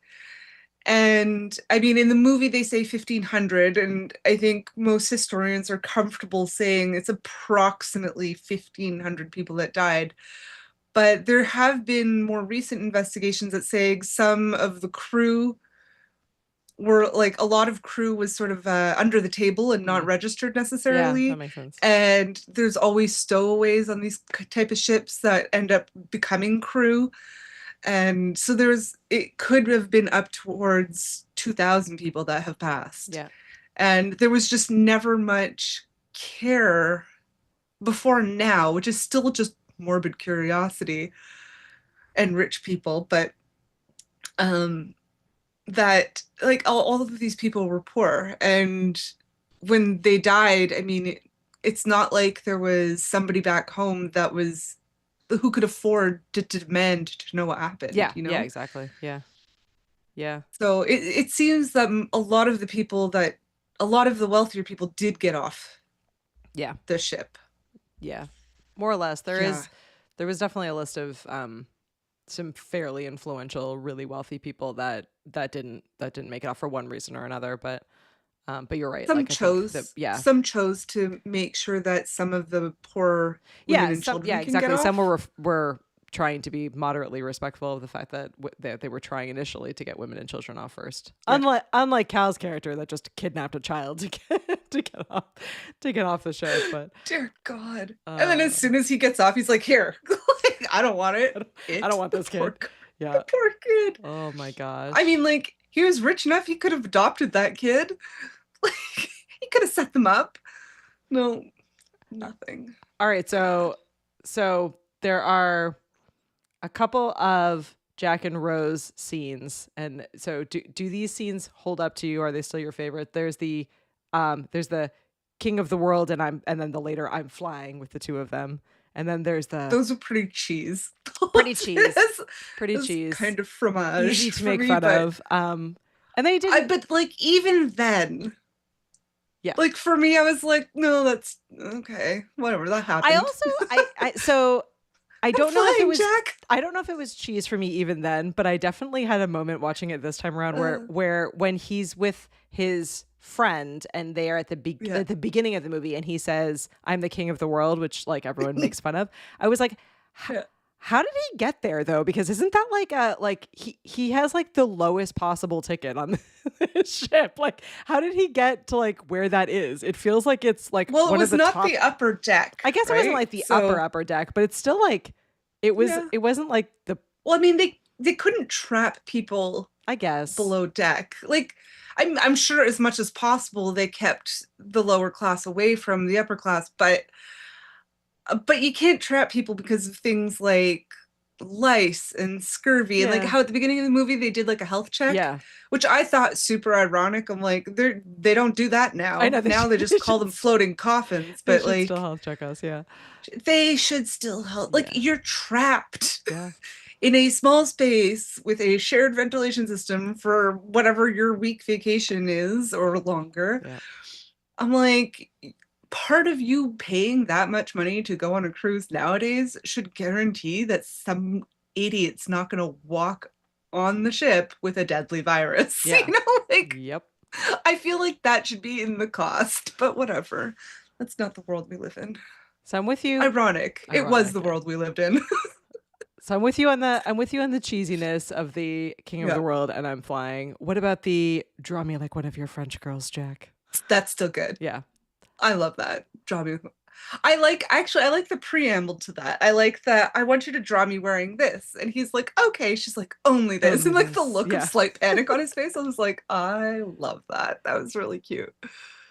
And I mean, in the movie, they say 1,500, and I think most historians are comfortable saying it's approximately 1,500 people that died. But there have been more recent investigations that say some of the crew were like, a lot of crew was sort of under the table and not registered necessarily. Yeah, that makes sense. And there's always stowaways on these type of ships that end up becoming crew. And so it could have been up towards 2,000 people that have passed. Yeah. And there was just never much care before now, which is still just morbid curiosity and rich people. But that, like, all of these people were poor. And when they died, I mean, it's not like there was somebody back home that was who could afford to demand to know what happened. Yeah, you know? Yeah, exactly. Yeah. So it seems that a lot of the wealthier people did get off the ship. Yeah, more or less. There was definitely a list of some fairly influential, really wealthy people that didn't make it off for one reason or another. But you're right. Some chose to make sure that some of the poor women and children can exactly. get off. Some were trying to be moderately respectful of the fact that they were trying initially to get women and children off first. Yeah. Unlike Cal's character that just kidnapped a child to get off the ship. But dear God. And then as soon as he gets off, he's like, "Here, I don't want it. I don't want this kid." Yeah, the poor kid. Oh my gosh. I mean, like, he was rich enough; he could have adopted that kid. Like, he could have set them up. No, nothing. All right, so there are a couple of Jack and Rose scenes, and so do these scenes hold up to you? Are they still your favorite? There's the King of the World, and then the later I'm flying with the two of them, and then there's those are pretty cheese, pretty cheese, kind of fromage, easy to make fun of. And they did, but like even then. Yeah. Like for me, I was like, no, that's okay. Whatever, that happened. I also I don't know if it was cheese for me even then, but I definitely had a moment watching it this time around where when he's with his friend and they are at the beginning of the movie and he says, "I'm the king of the world," which like everyone makes fun of. I was like, how did he get there though? Because isn't that like he has like the lowest possible ticket on the ship? Like, how did he get to like where that is? It feels like it's like it was not top... the upper deck. I guess it wasn't like the upper deck, but it's still like it was. Yeah. It wasn't like the. Well, I mean, they couldn't trap people. I guess below deck. Like, I'm sure as much as possible they kept the lower class away from the upper class, but you can't trap people because of things like lice and scurvy. And like how at the beginning of the movie they did like a health check, which I thought super ironic. I'm like, they don't do that now. I know, now they just call them floating coffins. But like, still health check us. Yeah, they should still help. Like, you're trapped in a small space with a shared ventilation system for whatever your week vacation is or longer. I'm like, part of you paying that much money to go on a cruise nowadays should guarantee that some idiot's not going to walk on the ship with a deadly virus. You know, like, I feel like that should be in the cost, but whatever. That's not the world we live in. So I'm with you. Ironic. It was the world we lived in. So I'm with you on the cheesiness of the King of Yeah, the World and I'm Flying. What about the Draw Me Like One of Your French Girls, Jack? that's still good. Yeah. I love that. Draw me. I like the preamble to that. I like that. I want you to draw me wearing this, and he's like, okay. She's like, only this, Only and like the this. look of Yeah. slight panic on his face. I was like, I love that. That was really cute.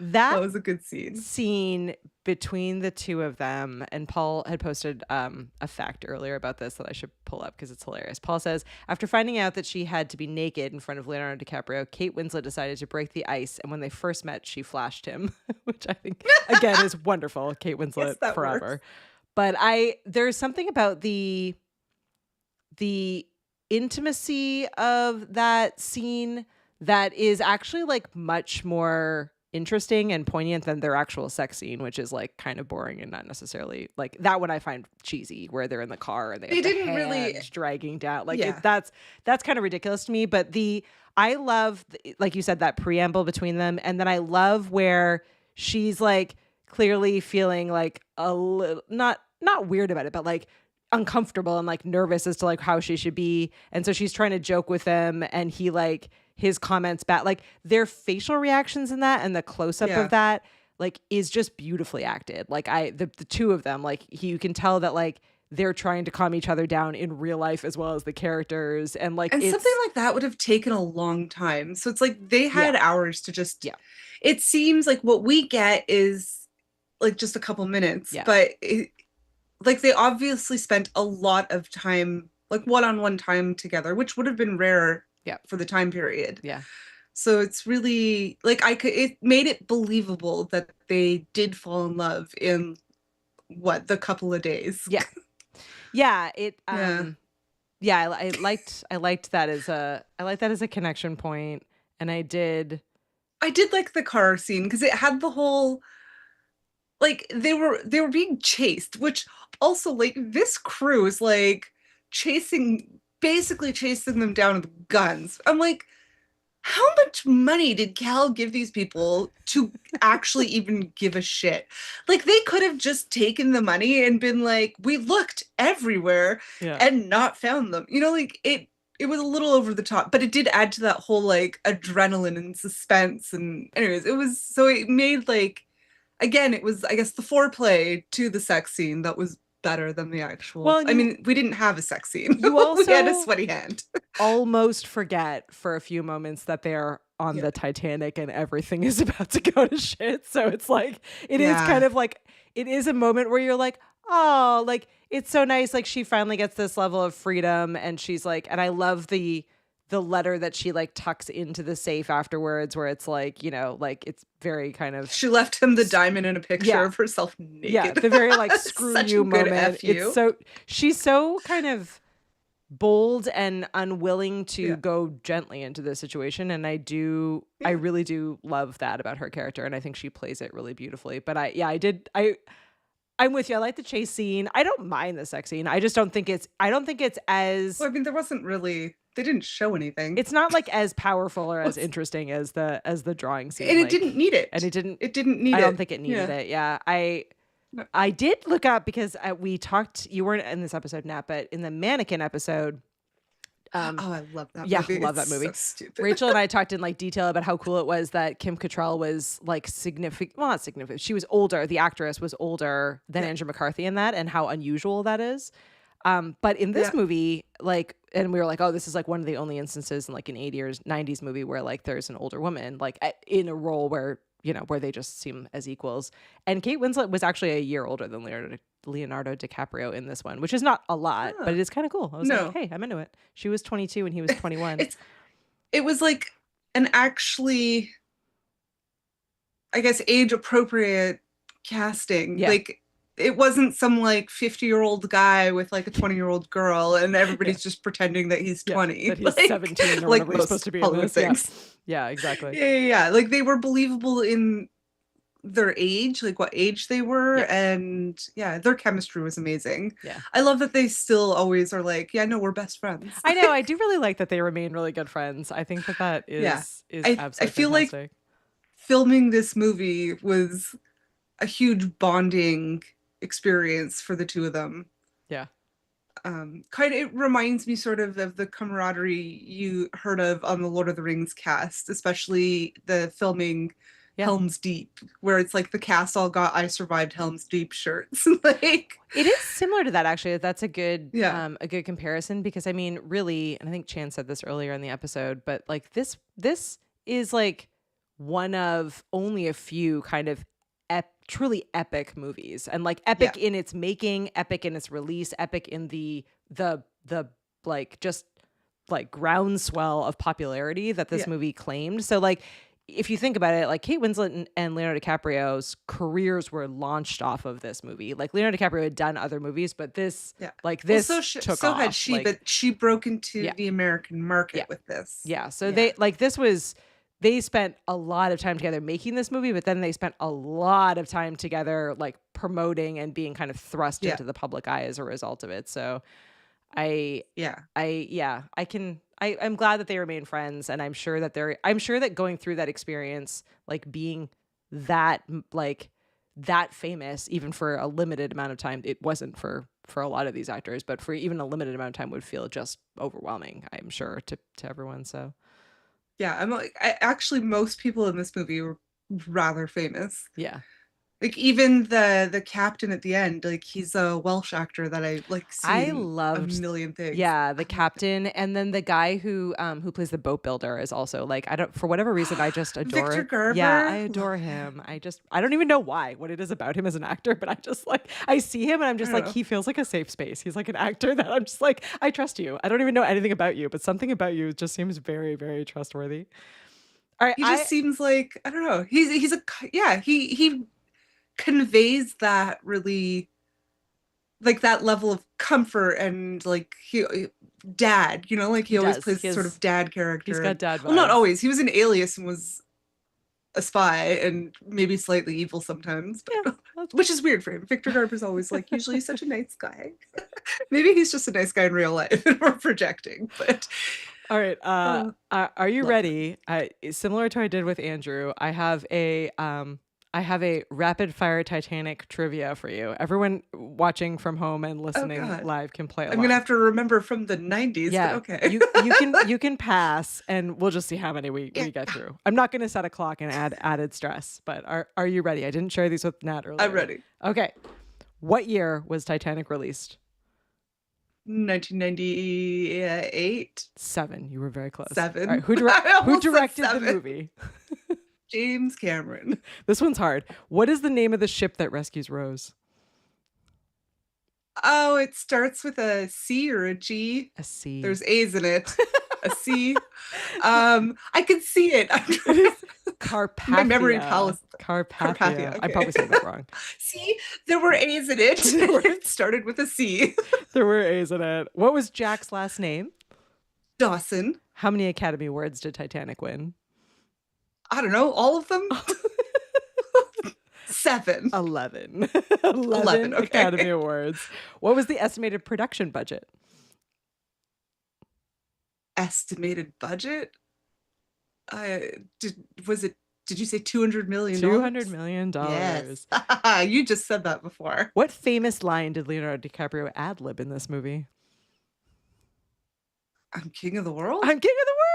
That That was a good scene. scene between the two of them, and Paul had posted a fact earlier about this that I should pull up because it's hilarious. Paul says, after finding out that she had to be naked in front of Leonardo DiCaprio, Kate Winslet decided to break the ice, and when they first met, she flashed him, which I think again is wonderful. Kate Winslet Yes, that forever. works. But there's something about the intimacy of that scene that is actually like much more interesting and poignant than their actual sex scene, which is like kind of boring and not necessarily like that one I find cheesy, where they're in the car and they have They the didn't really. hand dragging down. Like Yeah. that's kind of ridiculous to me. But I love, like you said, that preamble between them, and then I love where she's like clearly feeling like a little not weird about it, but like uncomfortable and like nervous as to like how she should be, and so she's trying to joke with him, and he like his comments back, like their facial reactions in that and the close-up Yeah. of that like is just beautifully acted. Like the two of them, like you can tell that like they're trying to calm each other down in real life as well as the characters, and like And it's something like that would have taken a long time. So it's like they had hours to just. Yeah. It seems like what we get is like just a couple minutes, Yeah. but like they obviously spent a lot of time, like one-on-one time together, which would have been rare Yeah. for the time period. Yeah. So it's really like it made it believable that they did fall in love in the couple of days. Yeah. Yeah. Yeah. I liked that as a connection point, and I did like the car scene because it had the whole like they were being chased, which also like this crew is like basically chasing them down with guns. I'm like, how much money did Cal give these people to actually even give a shit? Like they could have just taken the money and been like, we looked everywhere and not found them. You know, like it was a little over the top, but it did add to that whole like adrenaline and suspense. And anyways, it made like, again, it was, I guess, the foreplay to the sex scene that was better than the actual. Well, I mean, we didn't have a sex scene. You we had a also- sweaty hand. almost forget for a few moments that they're on the Titanic and everything is about to go to shit. So it's like it is kind of like it is a moment where you're like, oh, like it's so nice. Like she finally gets this level of freedom, and she's like, and I love the letter that she like tucks into the safe afterwards, where it's like, you know, like it's very kind of She left him the diamond in a picture of herself naked. Yeah, the very like screw Such you a good moment. F you. It's so she's so kind of bold and unwilling to go gently into the situation, and I really do love that about her character, and I think she plays it really beautifully. But I'm with you. I like the chase scene. I don't mind the sex scene. I just don't think it's as Well, I mean, there wasn't really. They didn't show anything. It's not like as powerful or as interesting as the drawing scene. And it like, didn't need it. And it didn't. It didn't need it. I don't think it needed it. Yeah. I did look up because we talked. You weren't in this episode, Nat, but in the mannequin episode. Oh, I love that movie. Yeah, love that movie. So stupid. Rachel and I talked in like detail about how cool it was that Kim Cattrall was like significant. Well, not significant. She was older. The actress was older than Andrew McCarthy in that, and how unusual that is. But in this movie, like, and we were like, oh, this is like one of the only instances in like an 80s or 90s movie where like there's an older woman like in a role where, you know, where they just seem as equals. And Kate Winslet was actually a year older than Leonardo DiCaprio in this one, which is not a lot, but it is kind of cool. I was like, hey, I'm into it. She was 22 and he was 21. It was like an actually, I guess, age appropriate casting. Yeah. Like it wasn't some like 50-year-old guy with like a 20-year-old girl and everybody's just pretending that he's 20. That he's like, 17 or like whatever he's supposed to be in this. things. Yeah, exactly. Yeah. Like they were believable in their age, like what age they were, and their chemistry was amazing. I love that they still always are like, no, we're best friends. I know. I do really like that they remain really good friends. I think that is absolutely I feel fantastic. like filming this movie was a huge bonding experience for the two of them. Kind of, it reminds me sort of the camaraderie you heard of on the Lord of the Rings cast, especially the filming Helm's Deep, where it's like the cast all got "I survived Helm's Deep" shirts. Like, it is similar to that, actually. That's a good comparison, because I mean, really, and I think Chan said this earlier in the episode, but like this is like one of only a few kind of truly epic movies, and like epic in its making, epic in its release, epic in the like just like groundswell of popularity that this movie claimed. So like, if you think about it, like Kate Winslet and Leonardo DiCaprio's careers were launched off of this movie. Like Leonardo DiCaprio had done other movies, but this, like this, took off. Had she, like, but she broke into the American market with this. Yeah. So they like, this was, they spent a lot of time together making this movie, but then they spent a lot of time together, like promoting and being kind of thrust into the public eye as a result of it. So I'm glad that they remain friends, and I'm sure that going through that experience, like being that famous, even for a limited amount of time, it wasn't for a lot of these actors, but for even a limited amount of time would feel just overwhelming, I'm sure, to everyone. So yeah, actually most people in this movie were rather famous. Yeah. Like even the captain at the end, like he's a Welsh actor that I like seen I loved a million things. Yeah, the captain, and then the guy who plays the boat builder is also like, I don't, for whatever reason, I just adore Victor Garber. Yeah, I adore him. I don't even know why, what it is about him as an actor, but I just like, I see him and I'm just like, he feels like a safe space. He's like an actor that I'm just like, I trust you. I don't even know anything about you, but something about you just seems very, very trustworthy. All right, he just seems like, I don't know. He conveys that really, like that level of comfort, and like dad, you know, like he always plays sort of dad character. He's got dad vibes. Well, not always. He was an Alias and was a spy and maybe slightly evil sometimes, but which is weird for him. Victor Garber's always like usually such a nice guy. Maybe he's just a nice guy in real life and we're projecting, but all right. Are you ready? Similar to what I did with Andrew, I have a rapid fire Titanic trivia for you. Everyone watching from home and listening live can play along. I'm gonna have to remember from the 90s. Yeah, but okay. you can pass, and we'll just see how many we get through. I'm not gonna set a clock and add added stress, but are you ready? I didn't share these with Nat earlier. I'm ready. Okay. What year was Titanic released? 1998. 7. You were very close. 7. Right, who directed the movie? James Cameron. This one's hard. What is the name of the ship that rescues Rose? Oh, it starts with a C or a G. A C. There's A's in it. A C. I can see it. Carpathia. My memory palace. Carpathia. Okay. I'm probably saying that wrong. See, there were A's in it. It started with a C. There were A's in it. What was Jack's last name? Dawson. How many Academy Awards did Titanic win? I don't know, all of them? 7. 11. 11, okay. Academy Awards. What was the estimated production budget? Estimated budget? Did you say $200 million? $200 million. Yes. You just said that before. What famous line did Leonardo DiCaprio ad-lib in this movie? I'm king of the world? I'm king of the world.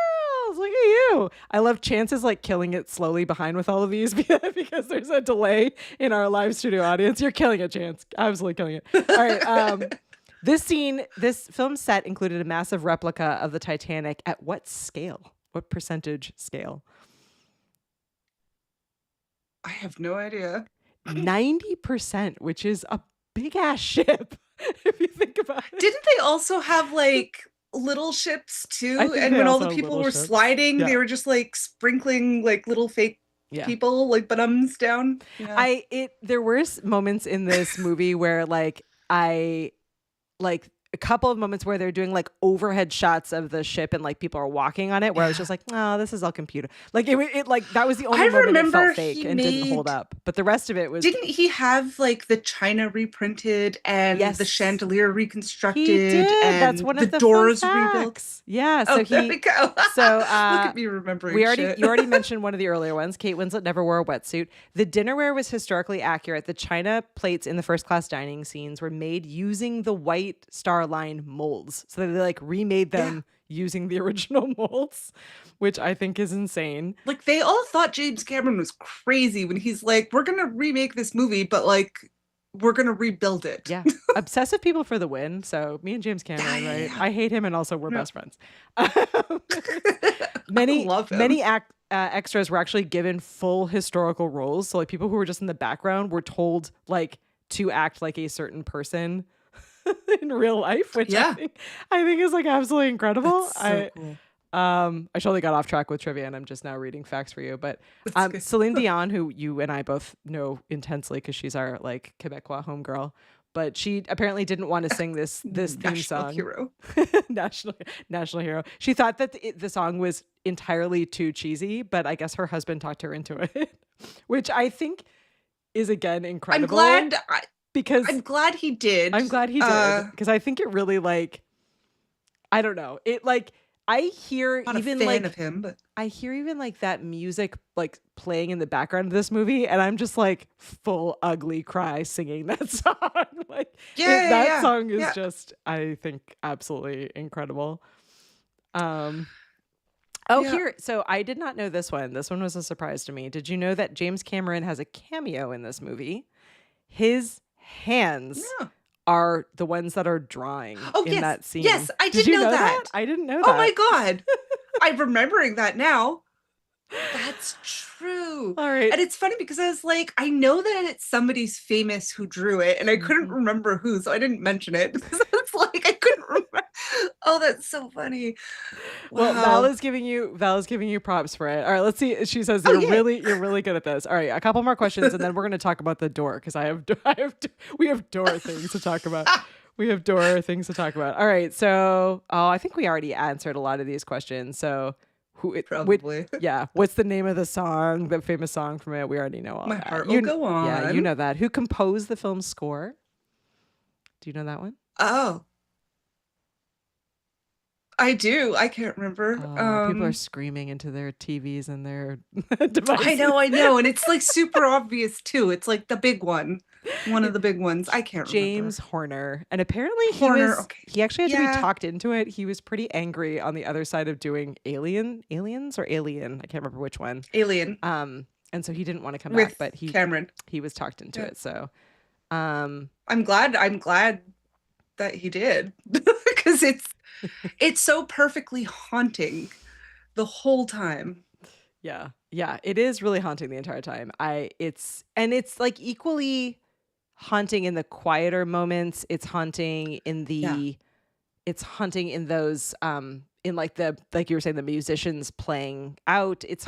Look at you. I love Chance's like killing it slowly behind with all of these because there's a delay in our live studio audience. You're killing it, Chance. Absolutely killing it. All right. This film set included a massive replica of the Titanic. At what scale? What percentage scale? I have no idea. 90%, which is a big ass ship. If you think about it. Didn't they also have like little ships too? And when all the people were ships. sliding, they were just like sprinkling like little fake people like bottoms down. Yeah. There were moments in this movie where a couple of moments where they're doing like overhead shots of the ship and like people are walking on it, where I was just like, oh, this is all computer. Like it like that was the only moment it felt fake and didn't hold up. But the rest of it was. Didn't he have like the china reprinted and the chandelier reconstructed? He did. And that's one of the doors rebuilt. Yeah. So there we go. So look at me remembering. You already mentioned one of the earlier ones. Kate Winslet never wore a wetsuit. The dinnerware was historically accurate. The china plates in the first class dining scenes were made using the white Star car line molds. So they like remade them using the original molds, which I think is insane. Like they all thought James Cameron was crazy when he's like, we're going to remake this movie, but like, we're going to rebuild it. Yeah. Obsessive people for the win. So me and James Cameron, right? I hate him and also we're best friends. Many extras were actually given full historical roles. So like people who were just in the background were told like to act like a certain person in real life, which I think is like absolutely incredible. That's so cool. I totally got off track with trivia and I'm just now reading facts for you. But Céline Dion, who you and I both know intensely because she's our like Quebecois homegirl, but she apparently didn't want to sing this theme song. Hero. national hero. She thought that the song was entirely too cheesy, but I guess her husband talked her into it, which I think is again incredible. I'm glad he did. I'm glad he did because I think it really like, I don't know, it like. I hear Not even a fan like of him, but I hear even like that music like playing in the background of this movie, and I'm just like full ugly cry singing that song. Like that song is just, I think, absolutely incredible. Here, so I did not know this one. This one was a surprise to me. Did you know that James Cameron has a cameo in this movie? His hands are the ones that are drawing in that scene. Yes, I did know that. I didn't know that. Oh my God. I'm remembering that now. That's true. All right. And it's funny because I was like, I know that it's somebody's famous who drew it, and I couldn't remember who, so I didn't mention it because it's like I couldn't remember. Oh, that's so funny. Well, Wow. Val is giving you props for it. All right, let's see. She says you're really good at this. All right, a couple more questions, and then we're going to talk about the door because we have door things to talk about. We have door things to talk about. All right, so I think we already answered a lot of these questions. So probably. What's the name of the song, the famous song from it? We already know all My that. Heart Will Go On. Yeah, you know that. Who composed the film's score? Do you know that one? Oh. I do. I can't remember. People are screaming into their TVs and their devices. I know. And it's like super obvious too. It's like the big one. One of the big ones. I can't remember. James Horner. And apparently he actually had to be talked into it. He was pretty angry on the other side of doing Aliens or Alien. I can't remember which one. Alien. And so he didn't want to come back, but he was talked into it. So I'm glad that he did because it's so perfectly haunting the whole time. Yeah, it is really haunting the entire time. It's like equally haunting in the quieter moments. It's haunting in those in like you were saying, the musicians playing out. It's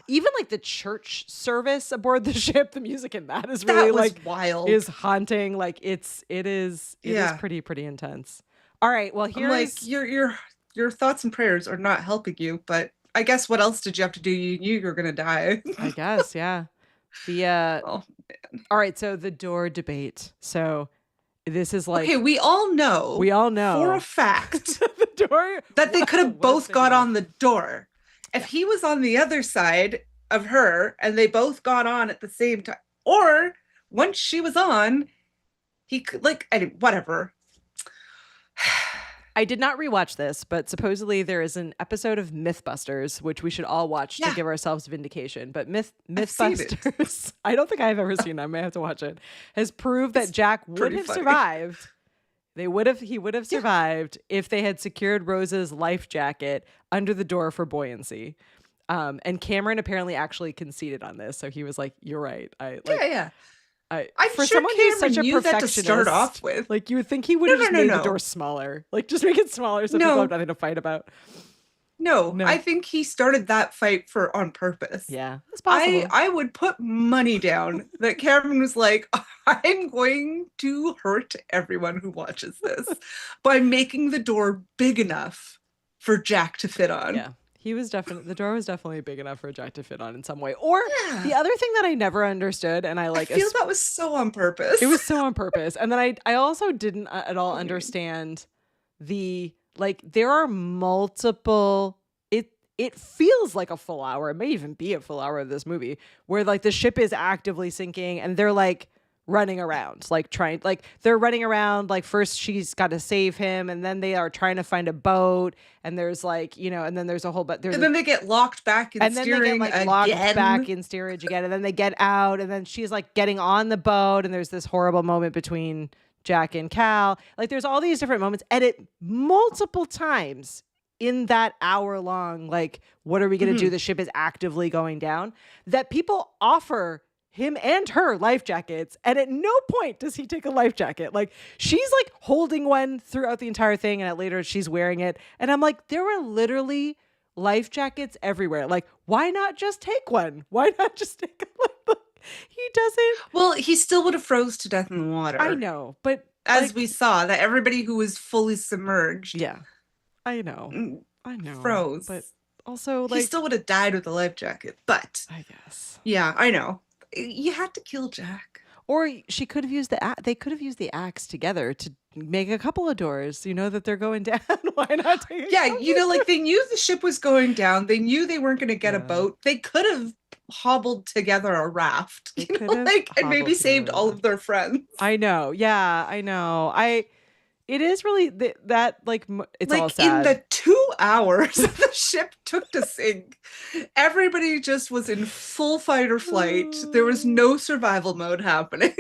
even like the church service aboard the ship. The music in that is really like wild. Is haunting. Like it is pretty intense. All right. Well, here's your thoughts and prayers are not helping you, but I guess what else did you have to do? You knew you were gonna die. I guess, yeah. Oh man. All right, so the door debate. So this is like, okay, we all know for a fact the door that they could have both got on the door. If he was on the other side of her and they both got on at the same time, or once she was on, he could whatever. I did not rewatch this, but supposedly there is an episode of Mythbusters, which we should all watch to give ourselves vindication. But Mythbusters, I don't think I've ever seen it. I may have to watch it. Has proved that Jack would have survived. He would have survived if they had secured Rose's life jacket under the door for buoyancy. And Cameron apparently actually conceded on this, so he was like, "You're right." I'm for sure someone who's Cameron such a knew that to perfectionist, start off with. Like you would think he would have made the door smaller. Like just make it smaller so people have nothing to fight about. No, I think he started that fight on purpose. Yeah, it's possible. I would put money down that Cameron was like, I'm going to hurt everyone who watches this by making the door big enough for Jack to fit on. Yeah. The door was definitely big enough for Jack to fit on in some way. Or the other thing that I never understood, and I feel that was so on purpose. It was so on purpose. And then I also didn't at all understand there are multiple, it feels like a full hour. It may even be a full hour of this movie where like the ship is actively sinking and they're like running around, like trying, like they're running around, like first she's got to save him, and then they are trying to find a boat, and there's like, and then there's a whole, but there's and then they get locked back in and then they get steering like again. locked back in steerage again, and then they get out, and then she's like getting on the boat, and there's this horrible moment between Jack and Cal. Like there's all these different moments, and it multiple times in that hour long, like, what are we going to do? The ship is actively going down, that people offer him and her life jackets, and at no point does he take a life jacket. Like she's like holding one throughout the entire thing, and later she's wearing it, and I'm like, there were literally life jackets everywhere. Like, why not just take one? Why not just take a life? He doesn't. Well, he still would have froze to death in the water. I know, but as we saw, that everybody who was fully submerged, yeah, I know, froze. But also, like, he still would have died with a life jacket. But I guess, yeah, I know. You had to kill Jack. Or she could have used they could have used the axe together to make a couple of doors, that they're going down. Why not take like they knew the ship was going down. They knew they weren't going to get a boat. They could have hobbled together a raft, and maybe saved all of their friends. I know. Yeah, I know. It is really that like it's like all sad. In the 2 hours the ship took to sink, everybody just was in full fight or flight. There was no survival mode happening.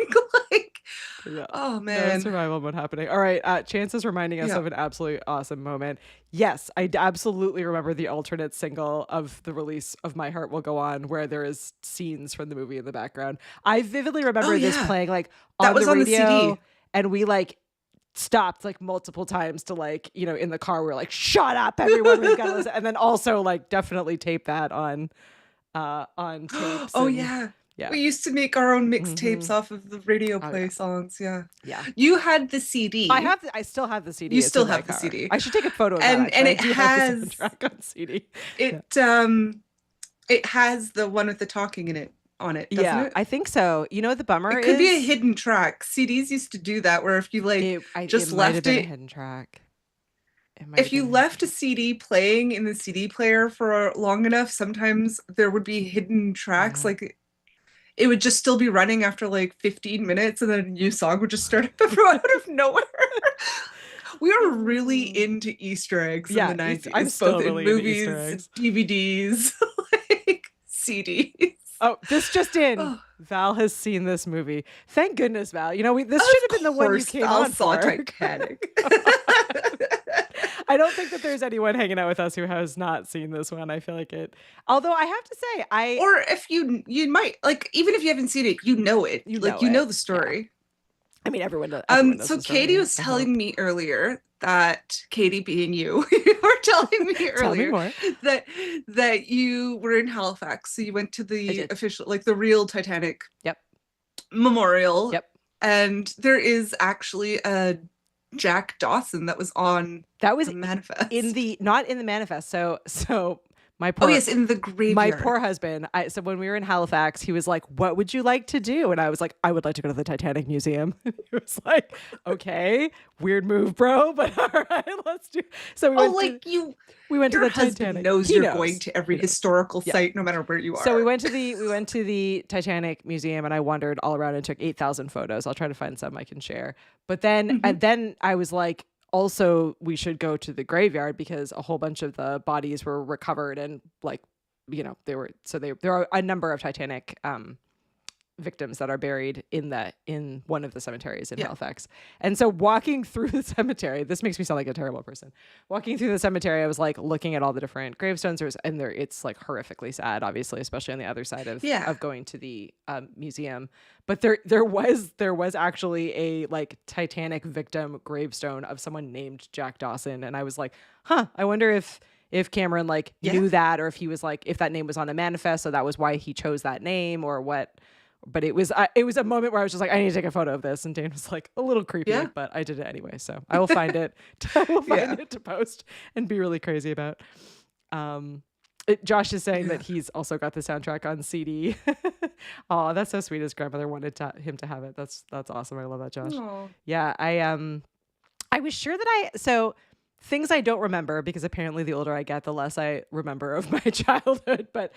Oh man, no survival mode happening. All right, Chance is reminding us of an absolutely awesome moment. Yes, I absolutely remember the alternate single of the release of My Heart Will Go On, where there is scenes from the movie in the background. I vividly remember this playing like on the radio, and we like stopped like multiple times to like, in the car, we're like, shut up, everyone, we've got to listen. And then also like definitely tape that on tapes. Oh yeah. We used to make our own mixtapes off of the radio play songs. Yeah. You had the CD. I still have the CD. You still have the CD. I should take a photo of that. And it has the soundtrack on CD. It has the one with the talking in it. On it, doesn't it? I think so. The bummer it could be a hidden track. CDs used to do that, where if you just left it, a hidden track. If you left a CD playing in the CD player for long enough, sometimes there would be hidden tracks. Like it would just still be running after like 15 minutes, and then a new song would just start out of nowhere. We were really into Easter eggs in the 90s, I'm still both really in movies, DVDs, like CDs. Oh, this just in. Val has seen this movie. Thank goodness, Val. This should have been the one you came on for. Titanic. I don't think that there's anyone hanging out with us who has not seen this one. I feel like it. Although I have to say, or if you might, like, even if you haven't seen it, you know it. You know the story. Yeah. I mean, everyone knows so Katie was telling me earlier that, Katie being you, you were telling me earlier that you were in Halifax. So you went to the official, like the real Titanic memorial. Yep. And there is actually a Jack Dawson that was on the manifest. Not in the manifest. So my poor, in the graveyard. My poor husband. So when we were in Halifax, he was like, "What would you like to do?" And I was like, "I would like to go to the Titanic Museum." He was like, "Okay, weird move, bro, but all right, let's do." So we went to the Titanic. Knows you're going to every historical site, no matter where you are. So we went to the Titanic Museum, and I wandered all around and took 8,000 photos. I'll try to find some I can share. But then, and then I was like, also, we should go to the graveyard because a whole bunch of the bodies were recovered, and like, there are a number of Titanic victims that are buried in one of the cemeteries in Halifax. And so walking through the cemetery, this makes me sound like a terrible person. Walking through the cemetery, I was like looking at all the different gravestones, it's like horrifically sad, obviously, especially on the other side of going to the museum. But there was actually a like Titanic victim gravestone of someone named Jack Dawson, and I was like, I wonder if Cameron like knew that, or if he was like, if that name was on a manifest, so that was why he chose that name, or what. But it was a moment where I was just like, I need to take a photo of this, and Dane was like, a little creepy, but I did it anyway. So I will find it. It to post and be really crazy about. Josh is saying that he's also got the soundtrack on CD. Oh, that's so sweet. His grandmother wanted him to have it. That's awesome. I love that, Josh. Aww. Yeah, I was sure that so things I don't remember, because apparently the older I get, the less I remember of my childhood. But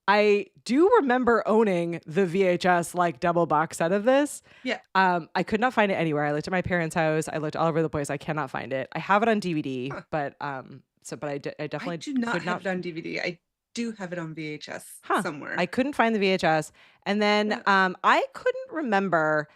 I do remember owning the VHS like double box set of this. Yeah. I could not find it anywhere. I looked at my parents' house. I looked all over the place. I cannot find it. I have it on DVD, Huh. but I definitely I do not could have not. it on DVD. I do have it on VHS somewhere. I couldn't find the VHS, and then I couldn't remember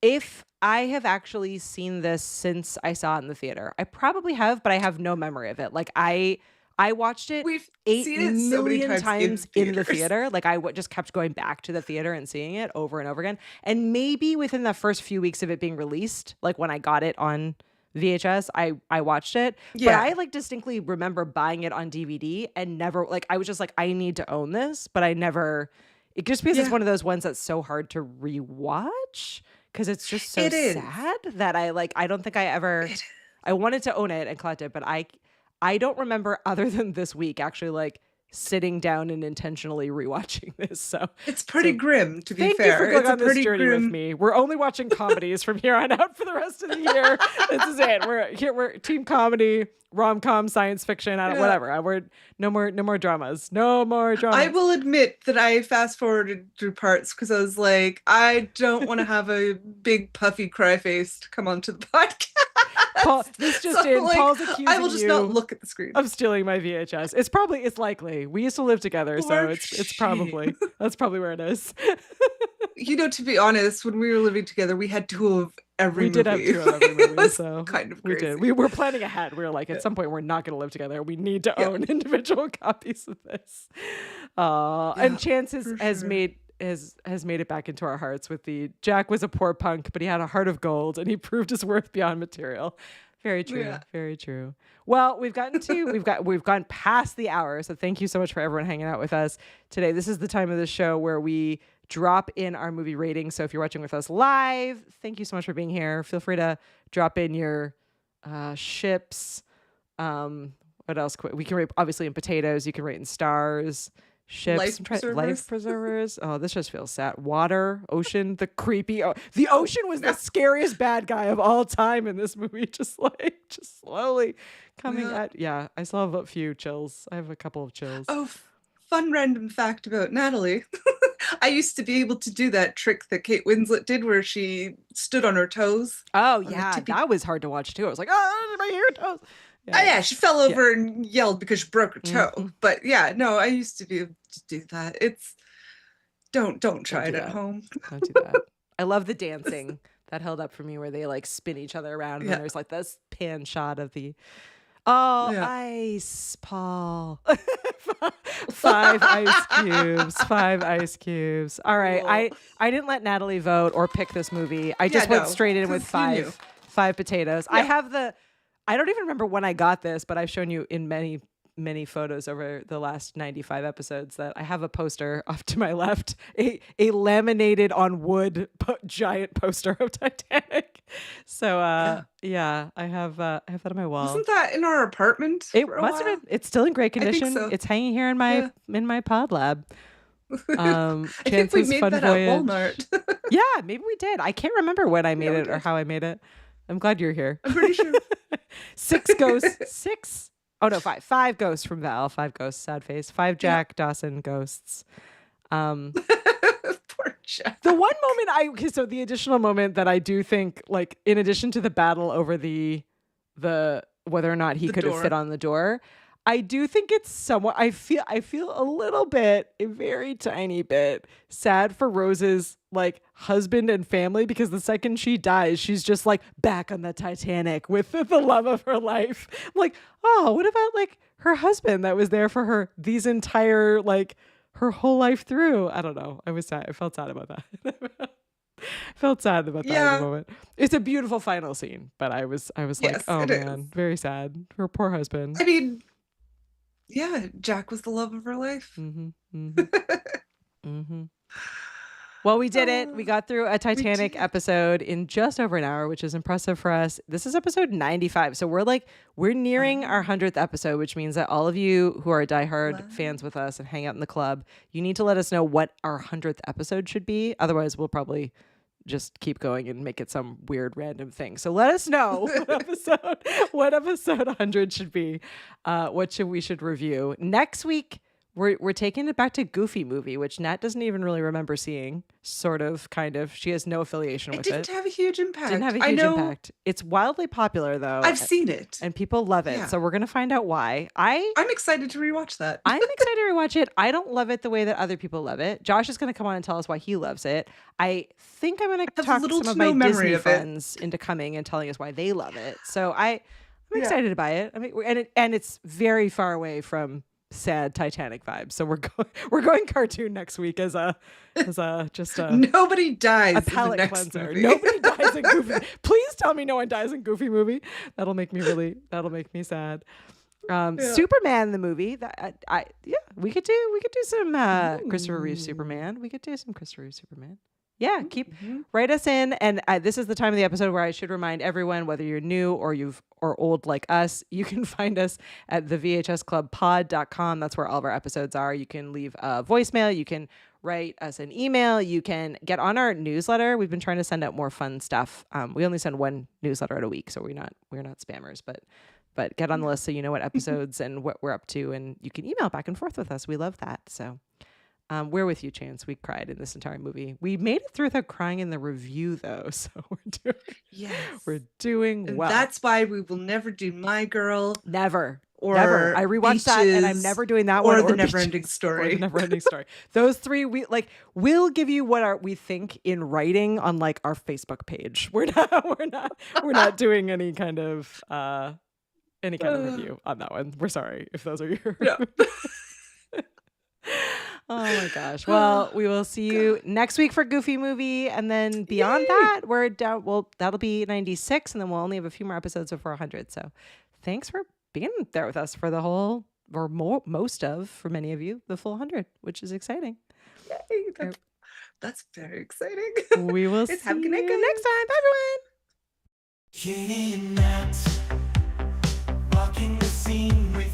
if I have actually seen this since I saw it in the theater. I probably have, but I have no memory of it. Like I watched it We've 8 seen it so many million times in the theaters. theater. Like just kept going back to the theater and seeing it over and over again. And maybe within the first few weeks of it being released, like when I got it on VHS, I watched it. Yeah. But I like distinctly remember buying it on DVD and never like I was just like, I need to own this, but I never it just because it's Yeah. one of those ones that's so hard to rewatch because it's just so It is. sad that I don't think I ever I wanted to own it and collect it, but I don't remember other than this week actually like sitting down and intentionally rewatching this. So It's pretty grim, to be thank fair. you for going It's a on this pretty journey grim. with me. We're only watching comedies from here on out for the rest of the year. This is it. We're team comedy, rom-com, science fiction, whatever. We're no more dramas. No more dramas. I will admit that I fast forwarded through parts because I was like, I don't want to have a big puffy cry face to come onto the podcast. Paul, this just So, in. like, Paul's accusing I will just you not look at the screen. of stealing my VHS. It's likely. We used to live together, so For it's probably that's probably where it is. You know, to be honest, when we were living together, we had two of every We movie. did have two of every It movie, was so kind of we crazy. did. We were planning ahead. We were like, at some point, we're not going to live together. We need to own individual copies of this. And Chance has sure. made it back into our hearts with the Jack was a poor punk, but he had a heart of gold, and he proved his worth beyond material. Very true. Yeah. Very true. Well, we've gone past the hour. So thank you so much for everyone hanging out with us today. This is the time of the show where we drop in our movie ratings. So if you're watching with us live, thank you so much for being here. Feel free to drop in your ships. What else? We can rate obviously in potatoes. You can rate in stars. Ships, life preservers. Oh, this just feels sad. Water, ocean, the ocean was the scariest bad guy of all time in this movie. Just slowly coming at. Yeah, I still have a few chills. I have a couple of chills. Oh, fun random fact about Natalie. I used to be able to do that trick that Kate Winslet did where she stood on her toes. Oh, yeah, that was hard to watch too. I was like, oh, my hair toes. Yeah. Oh yeah, she fell over and yelled because she broke her toe. Mm-hmm. But yeah, no, I used to be able to do that. It's don't try it at home. Don't do that. I love the dancing that held up for me where they like spin each other around and then there's like this pan shot of the ice, Paul. 5 ice cubes. All right. I didn't let Natalie vote or pick this movie. I just went straight in with five potatoes. Yeah. I don't even remember when I got this, but I've shown you in many, many photos over the last 95 episodes that I have a poster off to my left, a laminated on wood giant poster of Titanic. So I have that on my wall. Wasn't that in our apartment? It must have been. It's still in great condition. So. It's hanging here in my pod lab. I think we made that at Walmart. Yeah, maybe we did. I can't remember when I made it or how I made it. I'm glad you're here. I'm pretty sure. 6 ghosts. Oh no, 5. 5 ghosts from Val. 5 ghosts. Sad face. 5 Jack Dawson ghosts. Poor Jack. The one moment so the additional moment that I do think, like, in addition to the battle over the whether or not he could have fit on the door, I do think it's somewhat. I feel a little bit, a very tiny bit, sad for Rose's like husband and family because the second she dies, she's just like back on the Titanic with the love of her life. I'm like, oh, what about like her husband that was there for her these entire like her whole life through? I don't know. I was sad. I felt sad about that. Felt sad about that in the moment. It's a beautiful final scene, but I was like, oh man, very sad. Her poor husband. I mean. Yeah, Jack was the love of her life. Well, we did it. We got through a Titanic episode in just over an hour, which is impressive for us. This is episode 95. So we're nearing our 100th episode, which means that all of you who are diehard fans with us and hang out in the club, you need to let us know what our 100th episode should be. Otherwise, we'll probably just keep going and make it some weird random thing. So let us know what episode 100 should be, what we should review. Next week, We're taking it back to Goofy movie, which Nat doesn't even really remember seeing. Sort of, kind of. She has no affiliation with it. It didn't have a huge impact. Didn't have a huge impact. It's wildly popular though. I've seen it. And people love it. Yeah. So we're gonna find out why. I'm excited to rewatch that. I'm excited to rewatch it. I don't love it the way that other people love it. Josh is gonna come on and tell us why he loves it. I think I'm gonna talk some of my Disney friends into coming and telling us why they love it. So I'm excited about it. I mean, and it's very far away from sad Titanic vibes. So we're going cartoon next week as a nobody dies a palate in the next cleanser. movie. Nobody dies in Goofy. Please tell me no one dies in Goofy movie. That'll make me sad. Superman the movie that we could do some Christopher Reeve Superman. We could do some Christopher Reeve Superman. Yeah, write us in, and this is the time of the episode where I should remind everyone, whether you're new or old like us, you can find us at the VHSclubpod.com. That's where all of our episodes are. You can leave a voicemail. You can write us an email. You can get on our newsletter. We've been trying to send out more fun stuff. We only send one newsletter at a week, so we're not spammers, but get on the list so you know what episodes and what we're up to, and you can email back and forth with us. We love that. So. We're with you, Chance. We cried in this entire movie. We made it through without crying in the review, though. So we're doing well. And that's why we will never do My Girl. Never. Or I rewatched that, and I'm never doing that or one. The Never-Ending Story. Or The Never-Ending Story. Those three, we'll give you what we think in writing on like our Facebook page. We're not doing any kind of review on that one. We're sorry if those are your. Yeah. Oh my gosh. Well, we will see you next week for Goofy movie. And then beyond that, we're down. Well, that'll be 96. And then we'll only have a few more episodes before 100. So thanks for being there with us for the whole, or most of, for many of you, the full 100, which is exciting. Yay. That's very exciting. We will see have a good night, you next time. Bye, everyone. Katie and Nat, walking the scene with